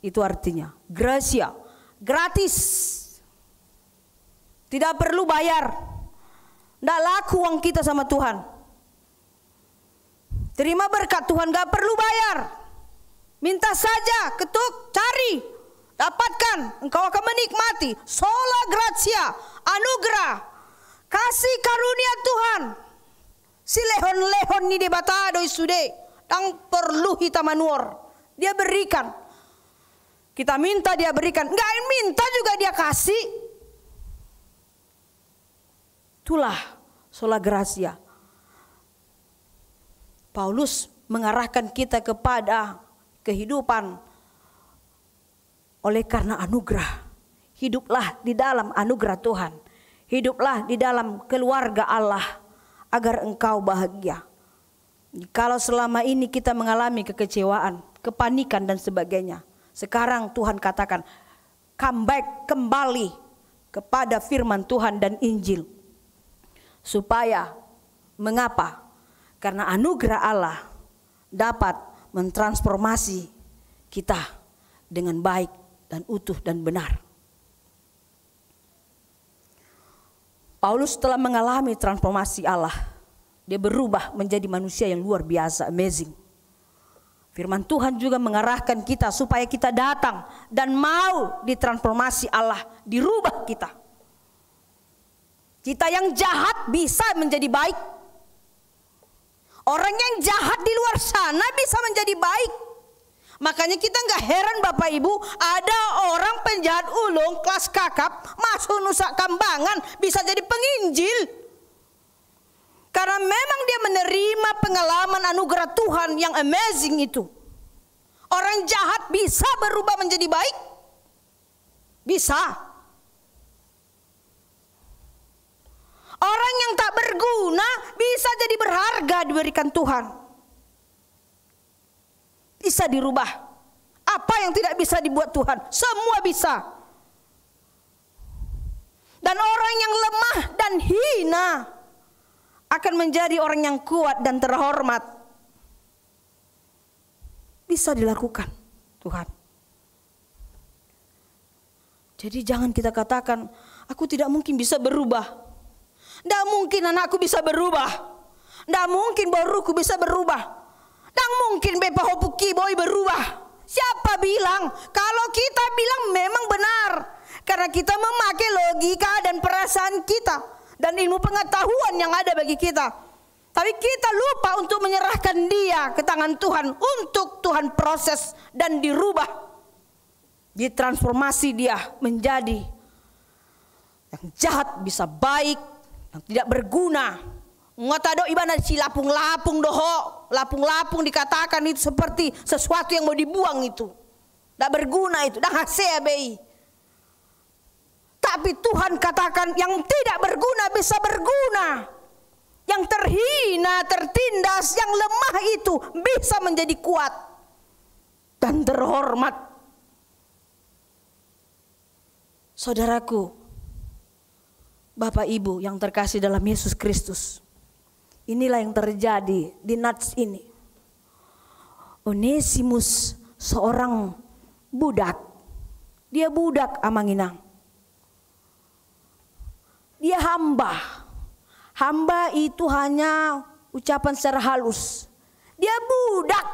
itu artinya. Gracia, gratis. Tidak perlu bayar. Tidak laku uang kita sama Tuhan. Terima berkat Tuhan, gak perlu bayar. Minta saja, ketuk, cari, dapatkan. Engkau akan menikmati sola gracia, anugerah, kasih karunia Tuhan. Si lehon-lehon ni debatado isude, tang perlu kita manuor. Dia berikan. Kita minta dia berikan, enggak minta juga dia kasih. Itulah sola gracia. Paulus mengarahkan kita kepada kehidupan oleh karena anugerah. Hiduplah di dalam anugerah Tuhan. Hiduplah di dalam keluarga Allah agar engkau bahagia. Kalau selama ini kita mengalami kekecewaan, kepanikan dan sebagainya, sekarang Tuhan katakan come back, kembali kepada firman Tuhan dan Injil. Supaya mengapa? Karena anugerah Allah dapat mentransformasi kita dengan baik dan utuh dan benar. Paulus telah mengalami transformasi Allah. Dia berubah menjadi manusia yang luar biasa, amazing. Firman Tuhan juga mengarahkan kita supaya kita datang dan mau ditransformasi Allah, dirubah kita. Kita yang jahat bisa menjadi baik. Orang yang jahat di luar sana bisa menjadi baik. Makanya kita nggak heran Bapak Ibu, ada orang penjahat ulung kelas kakap masuk Nusa Kambangan bisa jadi penginjil. Karena memang dia menerima pengalaman anugerah Tuhan yang amazing itu. Orang jahat bisa berubah menjadi baik. Bisa. Orang yang tak berguna bisa jadi berharga diberikan Tuhan. Bisa dirubah. Apa yang tidak bisa dibuat Tuhan? Semua bisa. Dan orang yang lemah dan hina akan menjadi orang yang kuat dan terhormat. Bisa dilakukan Tuhan. Jadi jangan kita katakan, aku tidak mungkin bisa berubah. Tidak mungkin anakku bisa berubah. Tidak mungkin boruku bisa berubah. Tidak mungkin bepa hopuki boy berubah. bilang, kalau kita bilang memang benar, karena kita memakai logika dan perasaan kita dan ilmu pengetahuan yang ada bagi kita. Tapi kita lupa untuk menyerahkan dia ke tangan Tuhan, untuk Tuhan proses dan dirubah, ditransformasi dia menjadi yang jahat bisa baik, yang tidak berguna. Ngota do ibana si lapung-lapung doho, lapung-lapung dikatakan itu seperti sesuatu yang mau dibuang itu, tidak berguna itu, dah hasil bei. Tapi Tuhan katakan yang tidak berguna bisa berguna. Yang terhina, tertindas, yang lemah itu bisa menjadi kuat dan terhormat. Saudaraku, Bapak Ibu yang terkasih dalam Yesus Kristus, inilah yang terjadi di Nats ini. Onesimus seorang budak, dia budak Amanginang. Dia hamba. Hamba itu hanya ucapan secara halus. Dia budak.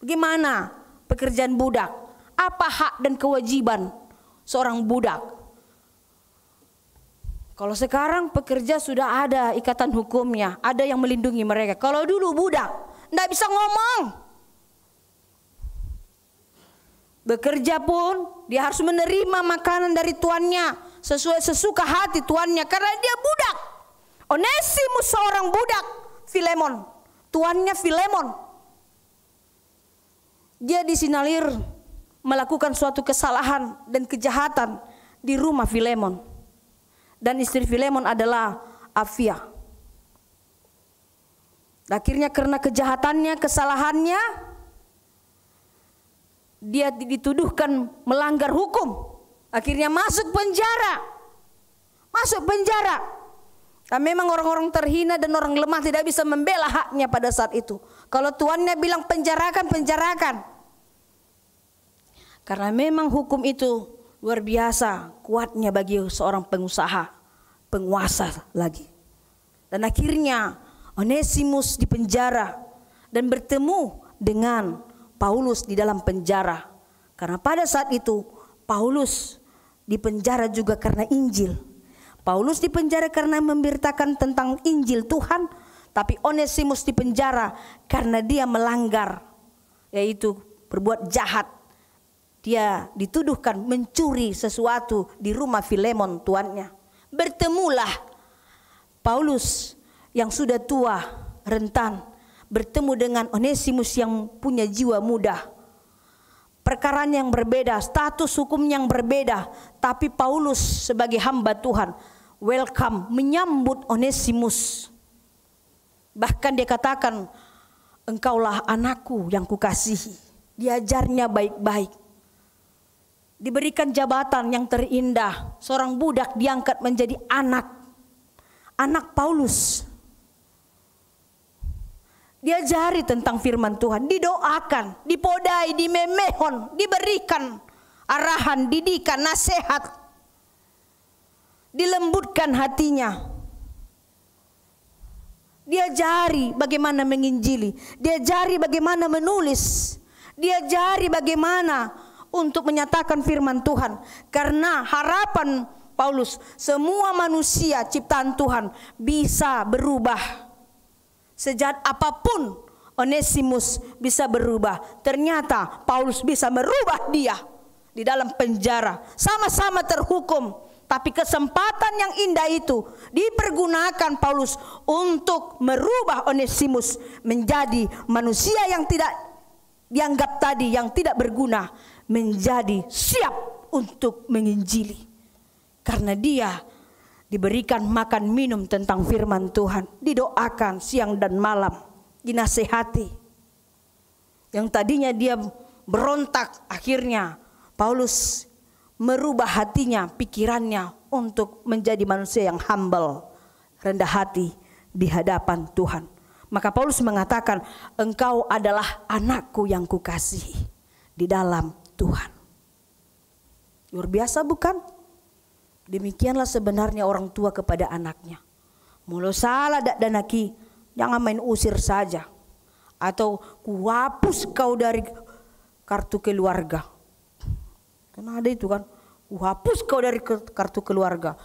Bagaimana pekerjaan budak? Apa hak dan kewajiban seorang budak? Kalau sekarang pekerja sudah ada ikatan hukumnya, ada yang melindungi mereka. Kalau dulu budak, tidak bisa ngomong. Bekerja pun dia harus menerima makanan dari tuannya sesuai sesuka hati tuannya, karena dia budak. Onesimus seorang budak Filemon, tuannya Filemon. Dia disinalir melakukan suatu kesalahan dan kejahatan di rumah Filemon, dan istri Filemon adalah Apfia. Akhirnya karena kejahatannya, kesalahannya, dia dituduhkan melanggar hukum. Akhirnya masuk penjara. Masuk penjara. Dan memang orang-orang terhina dan orang lemah tidak bisa membela haknya pada saat itu. Kalau tuannya bilang penjarakan, penjarakan. Karena memang hukum itu luar biasa kuatnya bagi seorang pengusaha, penguasa lagi. Dan akhirnya Onesimus dipenjara dan bertemu dengan Paulus di dalam penjara. Karena pada saat itu Paulus dipenjara juga karena Injil. Paulus dipenjara karena memberitakan tentang Injil Tuhan, tapi Onesimus dipenjara karena dia melanggar, yaitu berbuat jahat. Dia dituduhkan mencuri sesuatu di rumah Filemon tuannya. Bertemulah Paulus yang sudah tua, rentan, bertemu dengan Onesimus yang punya jiwa muda. Perkara yang berbeda, status hukum yang berbeda, tapi Paulus sebagai hamba Tuhan welcome, menyambut Onesimus. Bahkan dia katakan, engkaulah anakku yang kukasihi. Diajarnya baik-baik. Diberikan jabatan yang terindah, seorang budak diangkat menjadi anak Paulus. Diajari tentang firman Tuhan, didoakan, dipodai, dimemehon, diberikan arahan, didikan, nasihat, dilembutkan hatinya. Diajari bagaimana menginjili, diajari bagaimana menulis, diajari bagaimana untuk menyatakan firman Tuhan. Karena harapan Paulus, semua manusia ciptaan Tuhan bisa berubah. Sejahat apapun Onesimus bisa berubah, ternyata Paulus bisa merubah dia di dalam penjara. Sama-sama terhukum, tapi kesempatan yang indah itu dipergunakan Paulus untuk merubah Onesimus menjadi manusia yang tidak dianggap tadi, yang tidak berguna, menjadi siap untuk menginjili. Karena dia diberikan makan minum tentang firman Tuhan, didoakan siang dan malam, dinasehati. Yang tadinya dia berontak, akhirnya Paulus merubah hatinya, pikirannya untuk menjadi manusia yang humble, rendah hati di hadapan Tuhan. Maka Paulus mengatakan, engkau adalah anakku yang kukasihi di dalam Tuhan. Luar biasa bukan? Demikianlah sebenarnya orang tua kepada anaknya. Mulo salah dak danaki, jangan main usir saja. Atau kuhapus kau dari kartu keluarga. Karena ada itu kan, hapus kau dari kartu keluarga.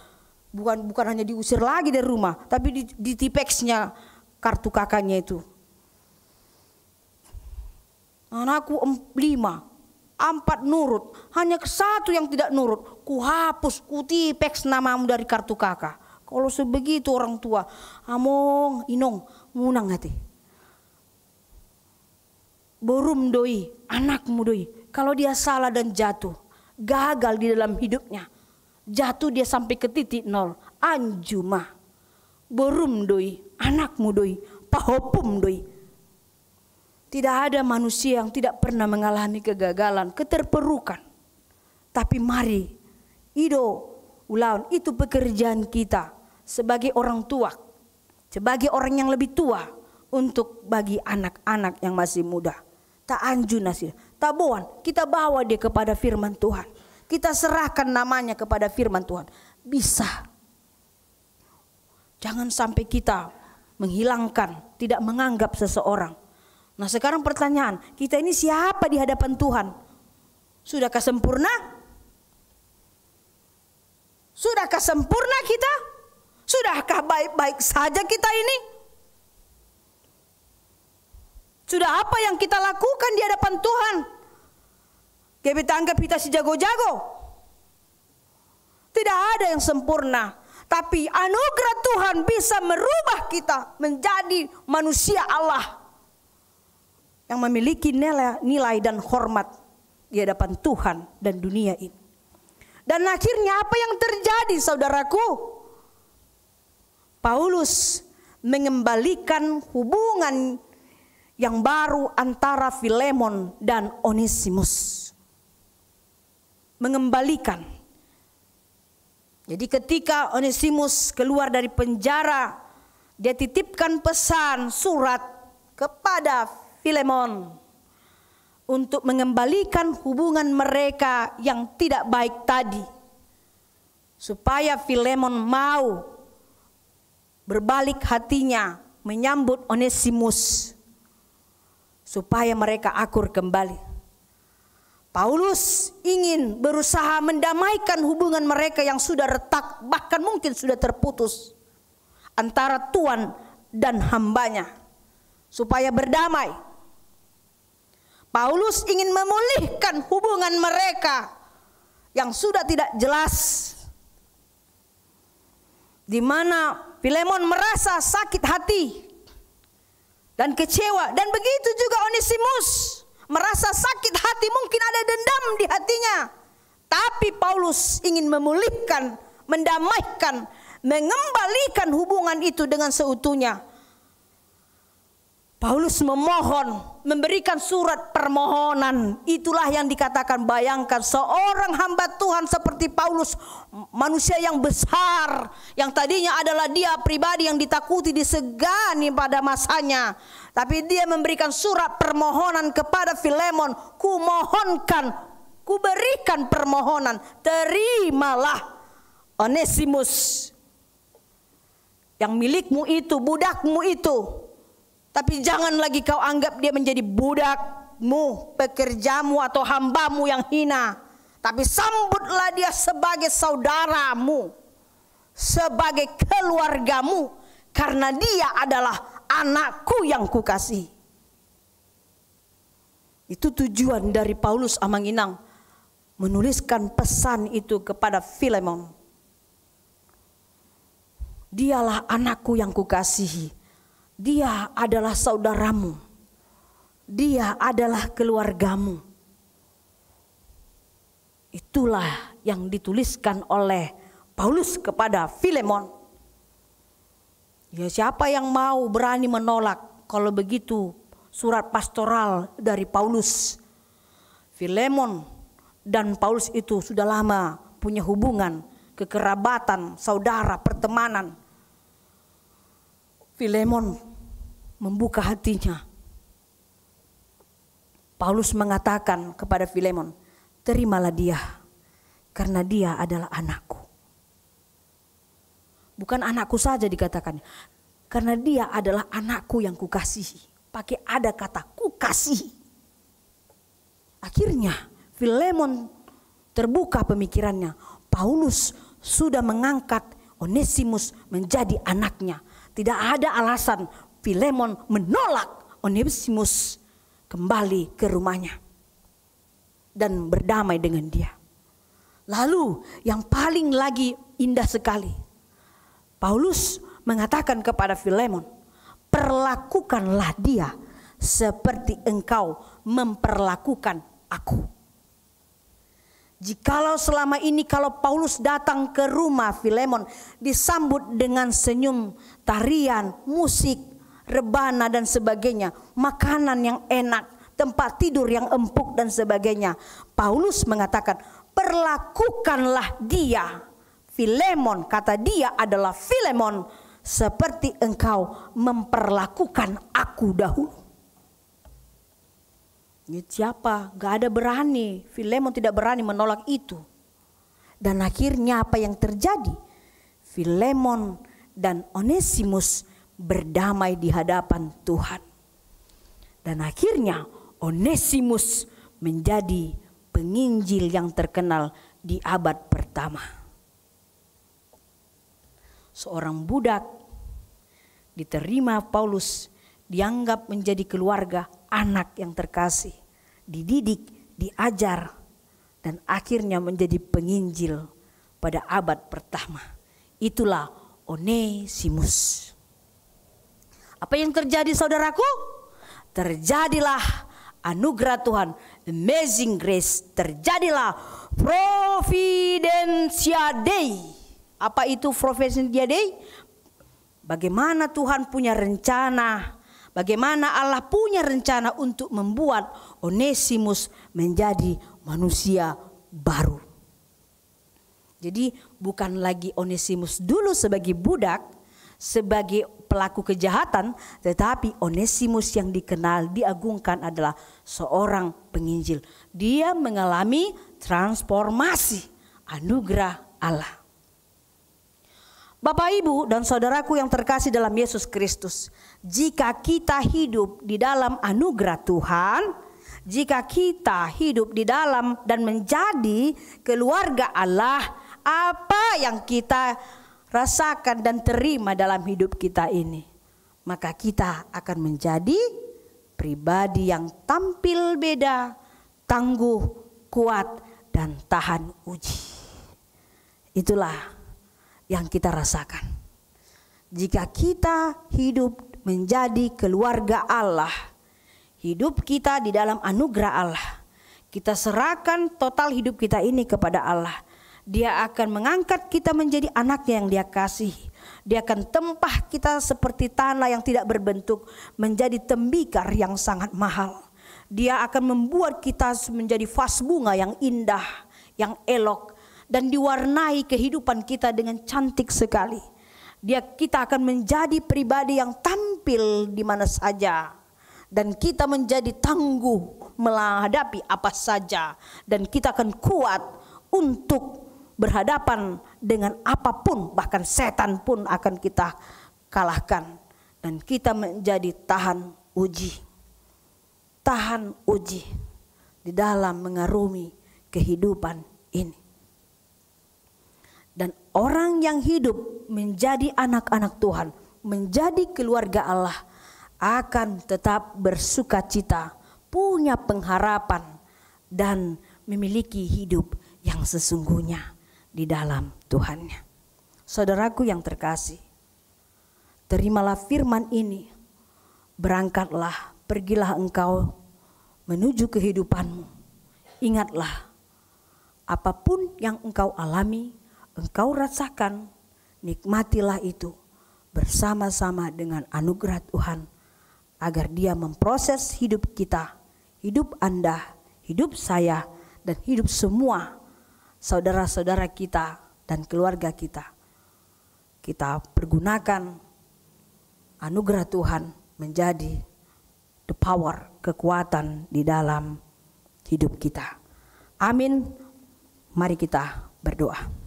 Bukan hanya diusir lagi dari rumah, tapi di tipexnya kartu kakaknya itu. Anakku 5, 4 nurut, hanya 1 yang tidak nurut. Ku hapus, ku tipeks namamu dari kartu kakak. Kalau sebegitu orang tua, among inong munang hati. Borum doi, anakmu doi. Kalau dia salah dan jatuh, gagal di dalam hidupnya, jatuh dia sampai ke titik 0, anjuma. Borum doi, anakmu doi, pahopum doi. Tidak ada manusia yang tidak pernah mengalami kegagalan, keterpurukan. Tapi mari, ulaun, itu pekerjaan kita sebagai orang tua, sebagai orang yang lebih tua, untuk bagi anak-anak yang masih muda. Tak anju nasir, tak boan, kita bawa dia kepada firman Tuhan. Kita serahkan namanya kepada firman Tuhan. Bisa. Jangan sampai kita menghilangkan, tidak menganggap seseorang. Nah sekarang pertanyaan, kita ini siapa di hadapan Tuhan? Sudahkah sempurna? Sudahkah sempurna kita? Sudahkah baik-baik saja kita ini? Sudah apa yang kita lakukan di hadapan Tuhan? Kita anggap kita si jago-jago. Tidak ada yang sempurna. Tapi anugerah Tuhan bisa merubah kita menjadi manusia Allah yang memiliki nilai dan hormat di hadapan Tuhan dan dunia ini. Dan akhirnya apa yang terjadi, saudaraku? Paulus mengembalikan hubungan yang baru antara Filemon dan Onesimus. Mengembalikan. Jadi ketika Onesimus keluar dari penjara, dia titipkan pesan surat kepada Filemon untuk mengembalikan hubungan mereka yang tidak baik tadi, supaya Filemon mau berbalik hatinya menyambut Onesimus, supaya mereka akur kembali. Paulus ingin berusaha mendamaikan hubungan mereka yang sudah retak, bahkan mungkin sudah terputus, antara Tuhan dan hambanya, supaya berdamai. Paulus ingin memulihkan hubungan mereka yang sudah tidak jelas, di mana Filemon merasa sakit hati dan kecewa, dan begitu juga Onesimus merasa sakit hati, mungkin ada dendam di hatinya. Tapi Paulus ingin memulihkan, mendamaikan, mengembalikan hubungan itu dengan seutuhnya. Paulus memohon, memberikan surat permohonan. Itulah yang dikatakan, bayangkan seorang hamba Tuhan seperti Paulus, manusia yang besar, yang tadinya adalah dia pribadi yang ditakuti, disegani pada masanya. Tapi dia memberikan surat permohonan kepada Filemon. Ku mohonkan, ku berikan permohonan, terimalah Onesimus yang milikmu itu, budakmu itu. Tapi jangan lagi kau anggap dia menjadi budakmu, pekerjamu atau hambamu yang hina. Tapi sambutlah dia sebagai saudaramu, sebagai keluargamu, karena dia adalah anakku yang kukasihi. Itu tujuan dari Paulus Amanginang menuliskan pesan itu kepada Filemon. Dialah anakku yang kukasihi. Dia adalah saudaramu. Dia adalah keluargamu. Itulah yang dituliskan oleh Paulus kepada Filemon. Ya, siapa yang mau berani menolak kalau begitu surat pastoral dari Paulus? Filemon dan Paulus itu sudah lama punya hubungan, kekerabatan, saudara, pertemanan. Filemon membuka hatinya. Paulus mengatakan kepada Filemon, terimalah dia, karena dia adalah anakku. Bukan anakku saja dikatakan, karena dia adalah anakku yang kukasihi. Pakai ada kata kukasihi. Akhirnya Filemon terbuka pemikirannya. Paulus sudah mengangkat Onesimus menjadi anaknya. Tidak ada alasan Filemon menolak Onesimus kembali ke rumahnya dan berdamai dengan dia. Lalu yang paling lagi indah sekali, Paulus mengatakan kepada Filemon, perlakukanlah dia seperti engkau memperlakukan aku. Jikalau selama ini kalau Paulus datang ke rumah Filemon disambut dengan senyum, tarian, musik, rebana dan sebagainya, makanan yang enak, tempat tidur yang empuk dan sebagainya, Paulus mengatakan, perlakukanlah dia, Filemon, kata dia adalah Filemon, seperti engkau memperlakukan aku dahulu. Siapa? Gak ada berani. Filemon tidak berani menolak itu. Dan akhirnya apa yang terjadi? Filemon dan Onesimus berdamai di hadapan Tuhan. Dan akhirnya Onesimus menjadi penginjil yang terkenal di abad pertama. Seorang budak diterima Paulus, dianggap menjadi keluarga, anak yang terkasih, dididik, diajar, dan akhirnya menjadi penginjil pada abad pertama. Itulah Onesimus. Apa yang terjadi saudaraku? Terjadilah anugerah Tuhan, amazing grace. Terjadilah Providentia Dei. Apa itu Providentia Dei? Bagaimana Tuhan punya rencana, bagaimana Allah punya rencana untuk membuat Onesimus menjadi manusia baru. Jadi bukan lagi Onesimus dulu sebagai budak, sebagai pelaku kejahatan, tetapi Onesimus yang dikenal, diagungkan adalah seorang penginjil. Dia mengalami transformasi anugerah Allah. Bapak, Ibu, dan saudaraku yang terkasih dalam Yesus Kristus, jika kita hidup di dalam anugerah Tuhan, jika kita hidup di dalam dan menjadi keluarga Allah, apa yang kita rasakan dan terima dalam hidup kita ini, maka kita akan menjadi pribadi yang tampil beda, tangguh, kuat, dan tahan uji. Itulah yang kita rasakan. Jika kita hidup menjadi keluarga Allah, hidup kita di dalam anugerah Allah, kita serahkan total hidup kita ini kepada Allah, Dia akan mengangkat kita menjadi anaknya yang Dia kasihi. Dia akan tempah kita seperti tanah yang tidak berbentuk menjadi tembikar yang sangat mahal. Dia akan membuat kita menjadi vas bunga yang indah, yang elok, dan diwarnai kehidupan kita dengan cantik sekali. Kita akan menjadi pribadi yang tampil di mana saja, dan kita menjadi tangguh menghadapi apa saja, dan kita akan kuat untuk berhadapan dengan apapun, bahkan setan pun akan kita kalahkan, dan kita menjadi tahan uji di dalam mengarungi kehidupan ini. Dan orang yang hidup menjadi anak-anak Tuhan, menjadi keluarga Allah, akan tetap bersukacita, punya pengharapan, dan memiliki hidup yang sesungguhnya di dalam Tuhannya. Saudaraku yang terkasih, terimalah firman ini. Berangkatlah, pergilah engkau menuju kehidupanmu. Ingatlah, apapun yang engkau alami, engkau rasakan, nikmatilah itu bersama-sama dengan anugerah Tuhan, agar Dia memproses hidup kita, hidup Anda, hidup saya, dan hidup semua saudara-saudara kita dan keluarga kita. Kita pergunakan anugerah Tuhan menjadi the power, kekuatan di dalam hidup kita. Amin. Mari kita berdoa.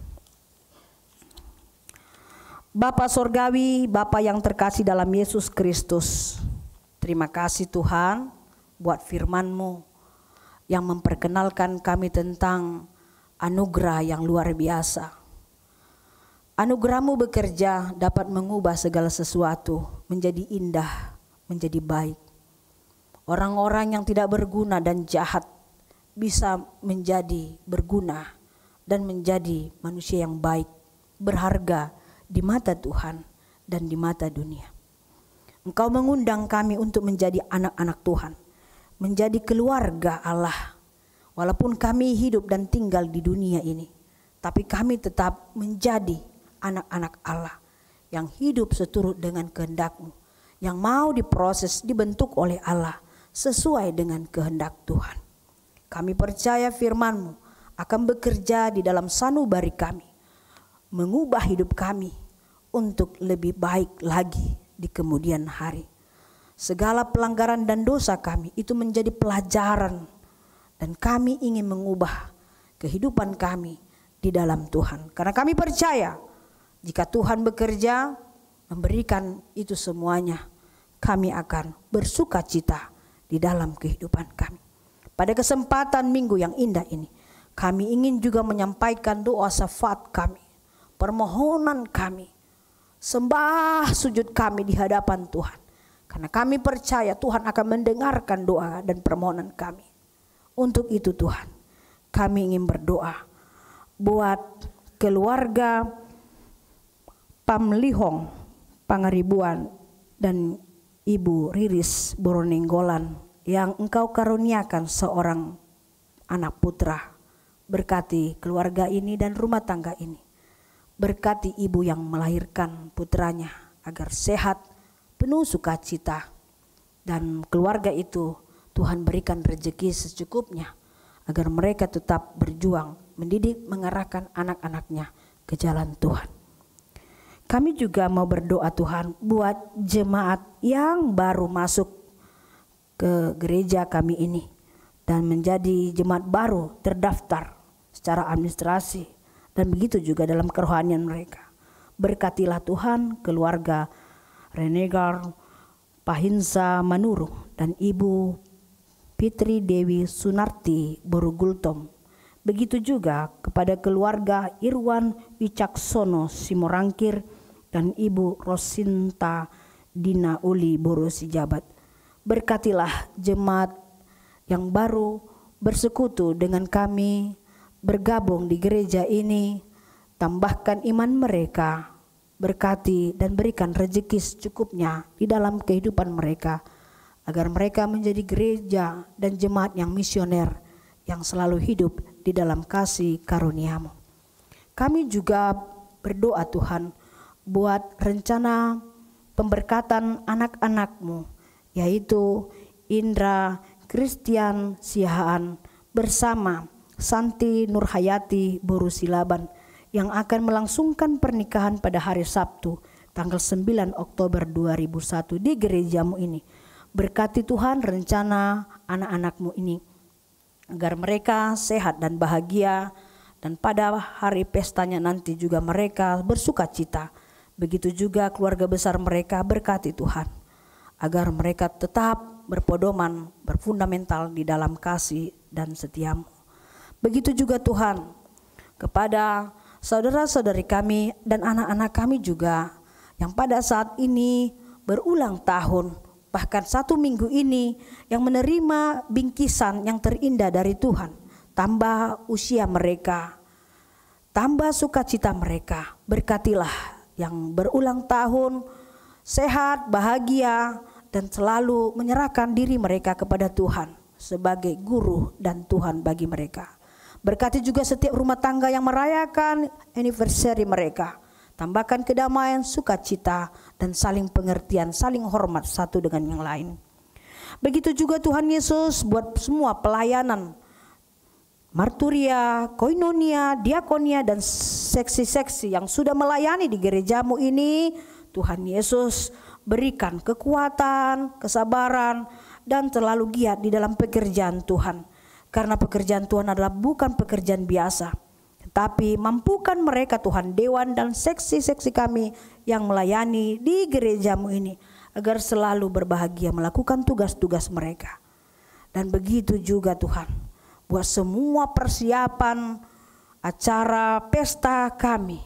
Bapa Sorgawi, Bapa yang terkasih dalam Yesus Kristus, terima kasih Tuhan buat firman-Mu yang memperkenalkan kami tentang anugerah yang luar biasa. Anugerah-Mu bekerja dapat mengubah segala sesuatu menjadi indah, menjadi baik. Orang-orang yang tidak berguna dan jahat bisa menjadi berguna dan menjadi manusia yang baik, berharga di mata Tuhan dan di mata dunia. Engkau mengundang kami untuk menjadi anak-anak Tuhan, menjadi keluarga Allah. Walaupun kami hidup dan tinggal di dunia ini, tapi kami tetap menjadi anak-anak Allah yang hidup seturut dengan kehendak-Mu, yang mau diproses, dibentuk oleh Allah sesuai dengan kehendak Tuhan. Kami percaya firman-Mu akan bekerja di dalam sanubari kami, mengubah hidup kami untuk lebih baik lagi di kemudian hari. Segala pelanggaran dan dosa kami itu menjadi pelajaran, dan kami ingin mengubah kehidupan kami di dalam Tuhan. Karena kami percaya jika Tuhan bekerja memberikan itu semuanya, kami akan bersuka cita di dalam kehidupan kami. Pada kesempatan minggu yang indah ini, kami ingin juga menyampaikan doa syafaat kami, permohonan kami, sembah sujud kami di hadapan Tuhan. Karena kami percaya Tuhan akan mendengarkan doa dan permohonan kami. Untuk itu Tuhan, kami ingin berdoa buat keluarga Pamlihong Pangaribuan dan Ibu Riris Boronenggolan yang Engkau karuniakan seorang anak putra. Berkati keluarga ini dan rumah tangga ini. Berkati ibu yang melahirkan putranya agar sehat, penuh sukacita, dan keluarga itu Tuhan berikan rezeki secukupnya agar mereka tetap berjuang mendidik, mengarahkan anak-anaknya ke jalan Tuhan. Kami juga mau berdoa Tuhan buat jemaat yang baru masuk ke gereja kami ini dan menjadi jemaat baru terdaftar secara administrasi, dan begitu juga dalam kerohanian mereka. Berkatilah Tuhan keluarga Renegar Pahinsa Manuru dan Ibu Fitri Dewi Sunarti Borugultom. Begitu juga kepada keluarga Irwan Wicaksono Simorangkir dan Ibu Rosinta Dina Uli Boro Sijabat. Berkatilah jemaat yang baru bersekutu dengan kami, bergabung di gereja ini, tambahkan iman mereka, berkati dan berikan rezeki secukupnya di dalam kehidupan mereka, agar mereka menjadi gereja dan jemaat yang misioner yang selalu hidup di dalam kasih karunia-Mu. Kami juga berdoa Tuhan buat rencana pemberkatan anak-anak-Mu, yaitu Indra Christian Sihaan bersama Santi Nurhayati Boru Silaban yang akan melangsungkan pernikahan pada hari Sabtu tanggal 9 Oktober 2001 di gereja-Mu ini. Berkati Tuhan rencana anak-anak-Mu ini agar mereka sehat dan bahagia, dan pada hari pestanya nanti juga mereka bersuka cita. Begitu juga keluarga besar mereka, berkati Tuhan agar mereka tetap berpedoman, berfundamental di dalam kasih dan setia-Mu. Begitu juga Tuhan kepada saudara-saudari kami dan anak-anak kami juga yang pada saat ini berulang tahun, bahkan 1 minggu ini yang menerima bingkisan yang terindah dari Tuhan. Tambah usia mereka, tambah sukacita mereka. Berkatilah yang berulang tahun, sehat, bahagia, dan selalu menyerahkan diri mereka kepada Tuhan sebagai guru dan Tuhan bagi mereka. Berkati juga setiap rumah tangga yang merayakan anniversary mereka. Tambahkan kedamaian, sukacita, dan saling pengertian, saling hormat satu dengan yang lain. Begitu juga Tuhan Yesus buat semua pelayanan, marturia, koinonia, diakonia, dan seksi-seksi yang sudah melayani di gereja-Mu ini. Tuhan Yesus berikan kekuatan, kesabaran, dan terlalu giat di dalam pekerjaan Tuhan. Karena pekerjaan Tuhan adalah bukan pekerjaan biasa, tapi mampukan mereka Tuhan, dewan dan seksi-seksi kami yang melayani di gereja-Mu ini, agar selalu berbahagia melakukan tugas-tugas mereka. Dan begitu juga Tuhan, buat semua persiapan acara pesta kami,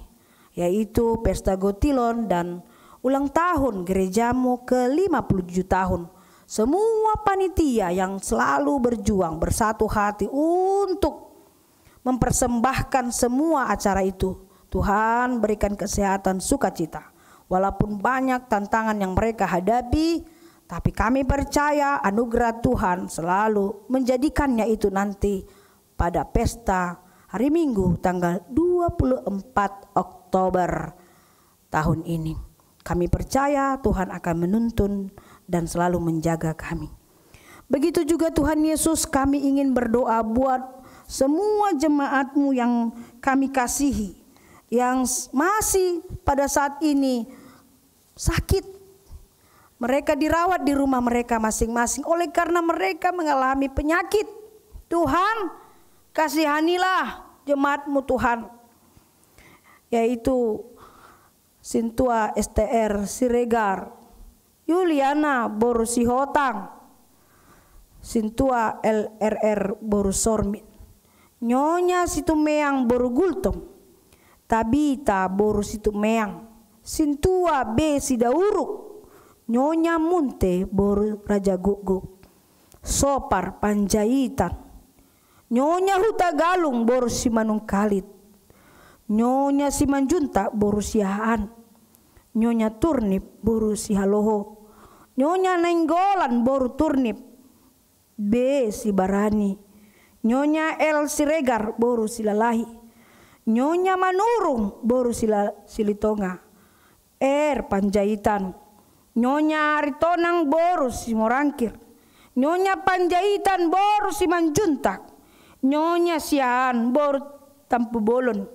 yaitu Pesta Gotilon dan ulang tahun gerejamu ke-57 tahun. Semua panitia yang selalu berjuang bersatu hati untuk mempersembahkan semua acara itu. Tuhan berikan kesehatan, sukacita. Walaupun banyak tantangan yang mereka hadapi, tapi kami percaya anugerah Tuhan selalu menjadikannya itu nanti pada pesta hari Minggu tanggal 24 Oktober tahun ini. Kami percaya Tuhan akan menuntun dan selalu menjaga kami. Begitu juga Tuhan Yesus, kami ingin berdoa buat semua jemaat-Mu yang kami kasihi, yang masih pada saat ini sakit. Mereka dirawat di rumah mereka masing-masing oleh karena mereka mengalami penyakit. Tuhan, kasihanilah jemaat-Mu Tuhan, yaitu Sintua STR Siregar, Yuliana Boru Sihotang, Sintua LRR Boru Sormin, Nyonya Situmeang Boru Gultom, Tabita Boru Situmeang, Sintua B Sidauruk, Nyonya Munte Boru Raja Guguk, Sopar Panjaitan, Nyonya Huta Galung Boru Simanung Kalit, Nyonya Simanjunta Boru Sihaan, Nyonya Turnip Boru Sihaloho, Nyonya Nenggolan Boru Turnip B Sibarani, Nyonya El Siregar Boru Silalahi, Nyonya Manurung Boru Silitonga, Panjaitan, Nyonya Aritonang Boru Simorangkir, Nyonya Panjaitan Boru Simanjuntak, Nyonya Siaan Boru Tampu Bolon,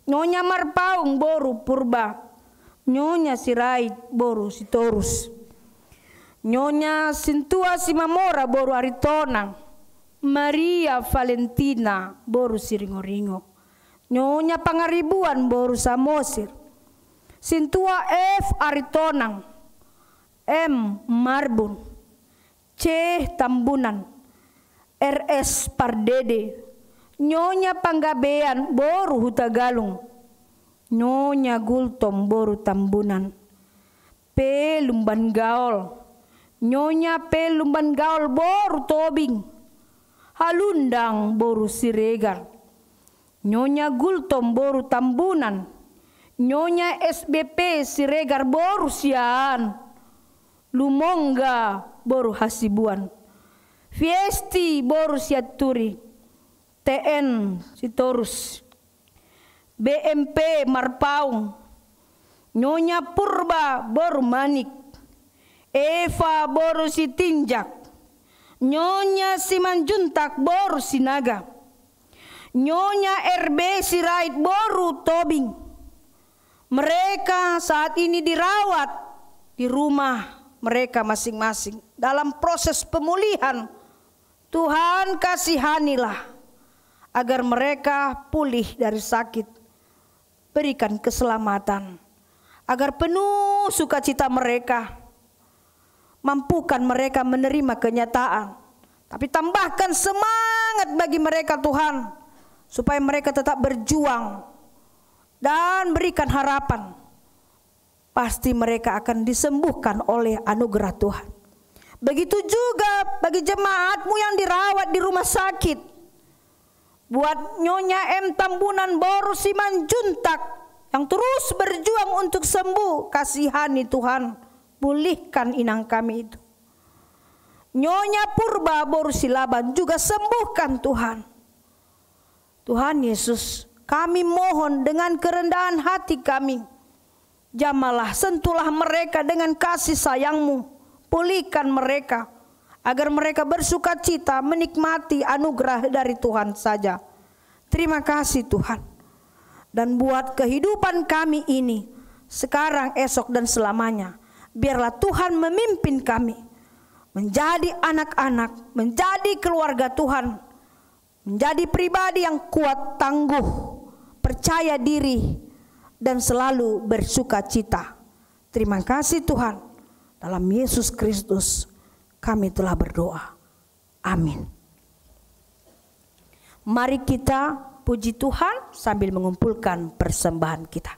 Nyonya Marpaung Boru Purba, Nyonya Sirait Boru Sitorus, Nyonya Sintua Simamora Boru Aritonang, Maria Valentina Boru Siringoringo, Nyonya Pangaribuan Boru Samosir, Sintua F Aritonang, M Marbun, C Tambunan, RS Pardede, Nyonya Panggabean Boru Hutagalung, Nyonya Gultom Boru Tambunan, P Lumban Gaol, Nyonya P Lumban Gaol Boru Tobing, Halundang Boru Siregar, Nyonya Gultom Boru Tambunan, Nyonya SBP Siregar Boru Siaan, Lumongga Boru Hasibuan, Fiesti Boru Siaturi, TN Sitorus, BMP Marpaung, Nyonya Purba Boru Manik, Eva Boru Sitinjak, Nyonya Simanjuntak Boru Sinaga, Nyonya RB Sirait Boru Tobing. Mereka saat ini dirawat di rumah mereka masing-masing dalam proses pemulihan. Tuhan kasihanilah agar mereka pulih dari sakit. Berikan keselamatan agar penuh sukacita mereka. Mampukan mereka menerima kenyataan, tapi tambahkan semangat bagi mereka Tuhan, supaya mereka tetap berjuang dan berikan harapan. Pasti mereka akan disembuhkan oleh anugerah Tuhan. Begitu juga bagi jemaat-Mu yang dirawat di rumah sakit. Buat Nyonya M Tambunan Boru Simanjuntak yang terus berjuang untuk sembuh, kasihani Tuhan, pulihkan inang kami itu. Nyonya Purba Boru Silaban juga sembuhkan Tuhan. Tuhan Yesus, kami mohon dengan kerendahan hati kami, jamalah, sentuhlah mereka dengan kasih sayang-Mu, pulihkan mereka, agar mereka bersuka cita menikmati anugerah dari Tuhan saja. Terima kasih Tuhan. Dan buat kehidupan kami ini, sekarang, esok, dan selamanya, biarlah Tuhan memimpin kami, menjadi anak-anak, menjadi keluarga Tuhan, menjadi pribadi yang kuat, tangguh, percaya diri, dan selalu bersuka cita. Terima kasih Tuhan. Dalam Yesus Kristus kami telah berdoa. Amin. Mari kita puji Tuhan sambil mengumpulkan persembahan kita.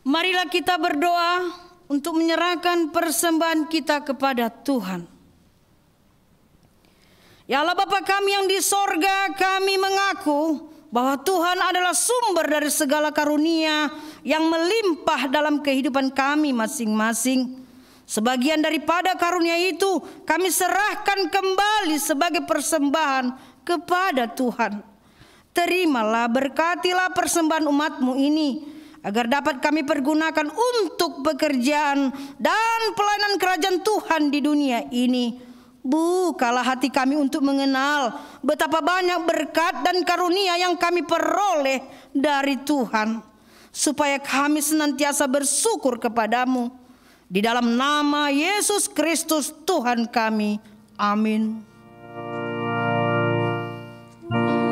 Marilah kita berdoa untuk menyerahkan persembahan kita kepada Tuhan. Ya Allah Bapa kami yang di sorga, kami mengaku bahwa Tuhan adalah sumber dari segala karunia yang melimpah dalam kehidupan kami masing-masing. Sebagian daripada karunia itu kami serahkan kembali sebagai persembahan kepada Tuhan. Terimalah, berkatilah persembahan umat-Mu ini, agar dapat kami pergunakan untuk pekerjaan dan pelayanan kerajaan Tuhan di dunia ini. Bukalah hati kami untuk mengenal betapa banyak berkat dan karunia yang kami peroleh dari Tuhan, supaya kami senantiasa bersyukur kepadamu. Di dalam nama Yesus Kristus Tuhan kami. Amin. Bersama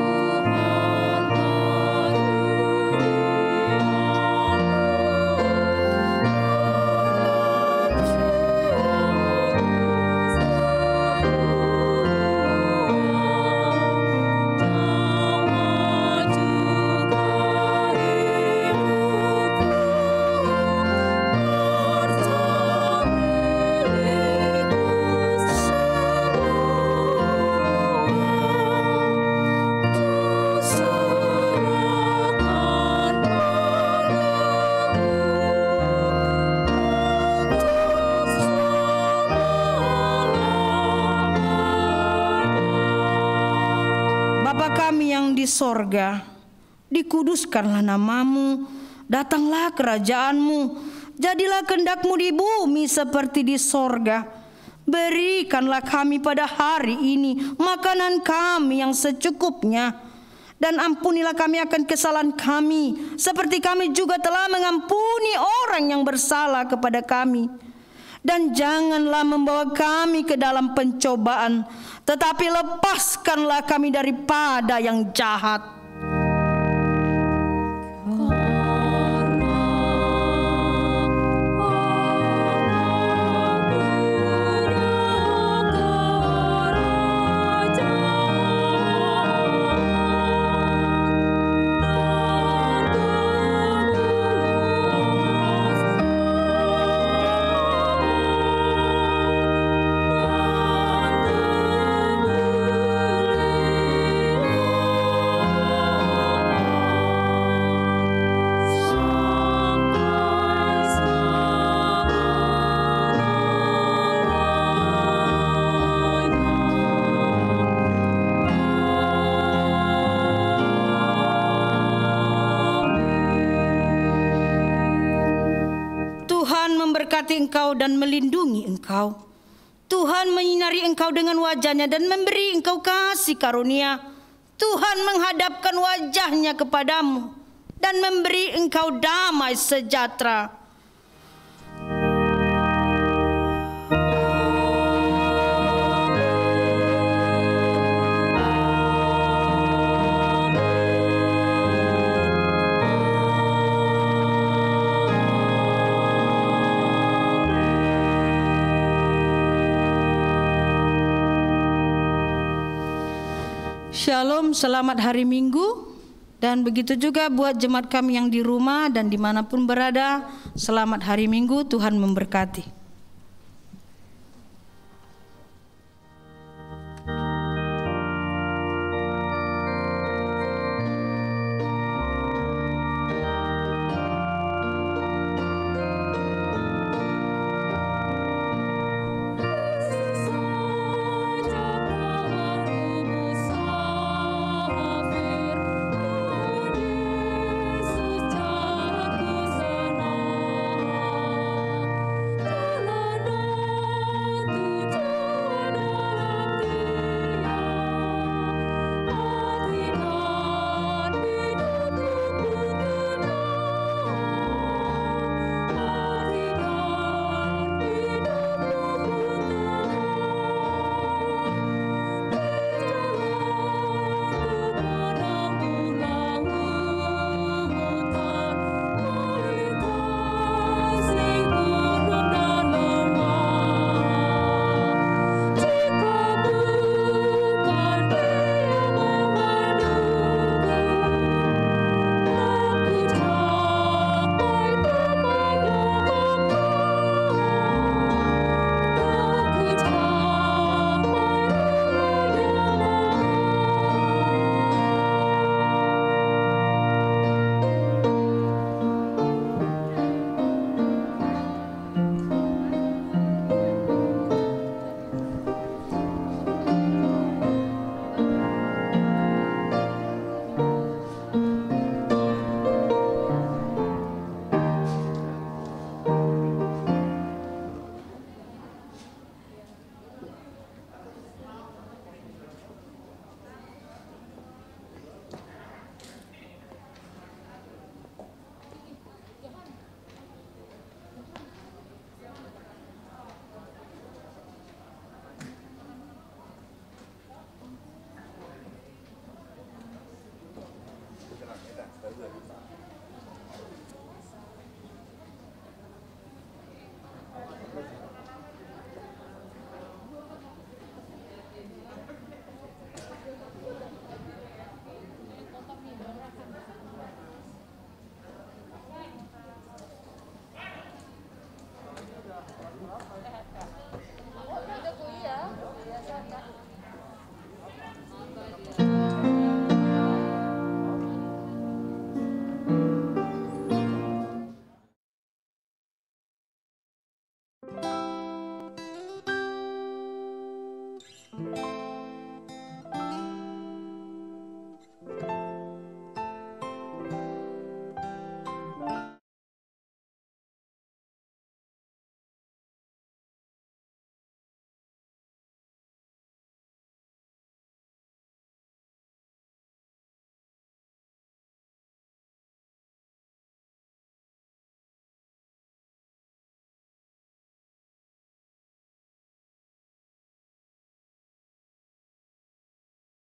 sorga, dikuduskanlah namamu, datanglah kerajaanmu, jadilah kehendak-Mu di bumi seperti di sorga. Berikanlah kami pada hari ini makanan kami yang secukupnya, dan ampunilah kami akan kesalahan kami, seperti kami juga telah mengampuni orang yang bersalah kepada kami. Dan janganlah membawa kami ke dalam pencobaan, tetapi lepaskanlah kami daripada yang jahat. Memberkati engkau dan melindungi engkau. Tuhan menyinari engkau dengan wajah-Nya dan memberi engkau kasih karunia. Tuhan menghadapkan wajah-Nya kepadamu dan memberi engkau damai sejahtera. Shalom, selamat hari Minggu, dan begitu juga buat jemaat kami yang di rumah dan dimanapun berada, selamat hari Minggu, Tuhan memberkati.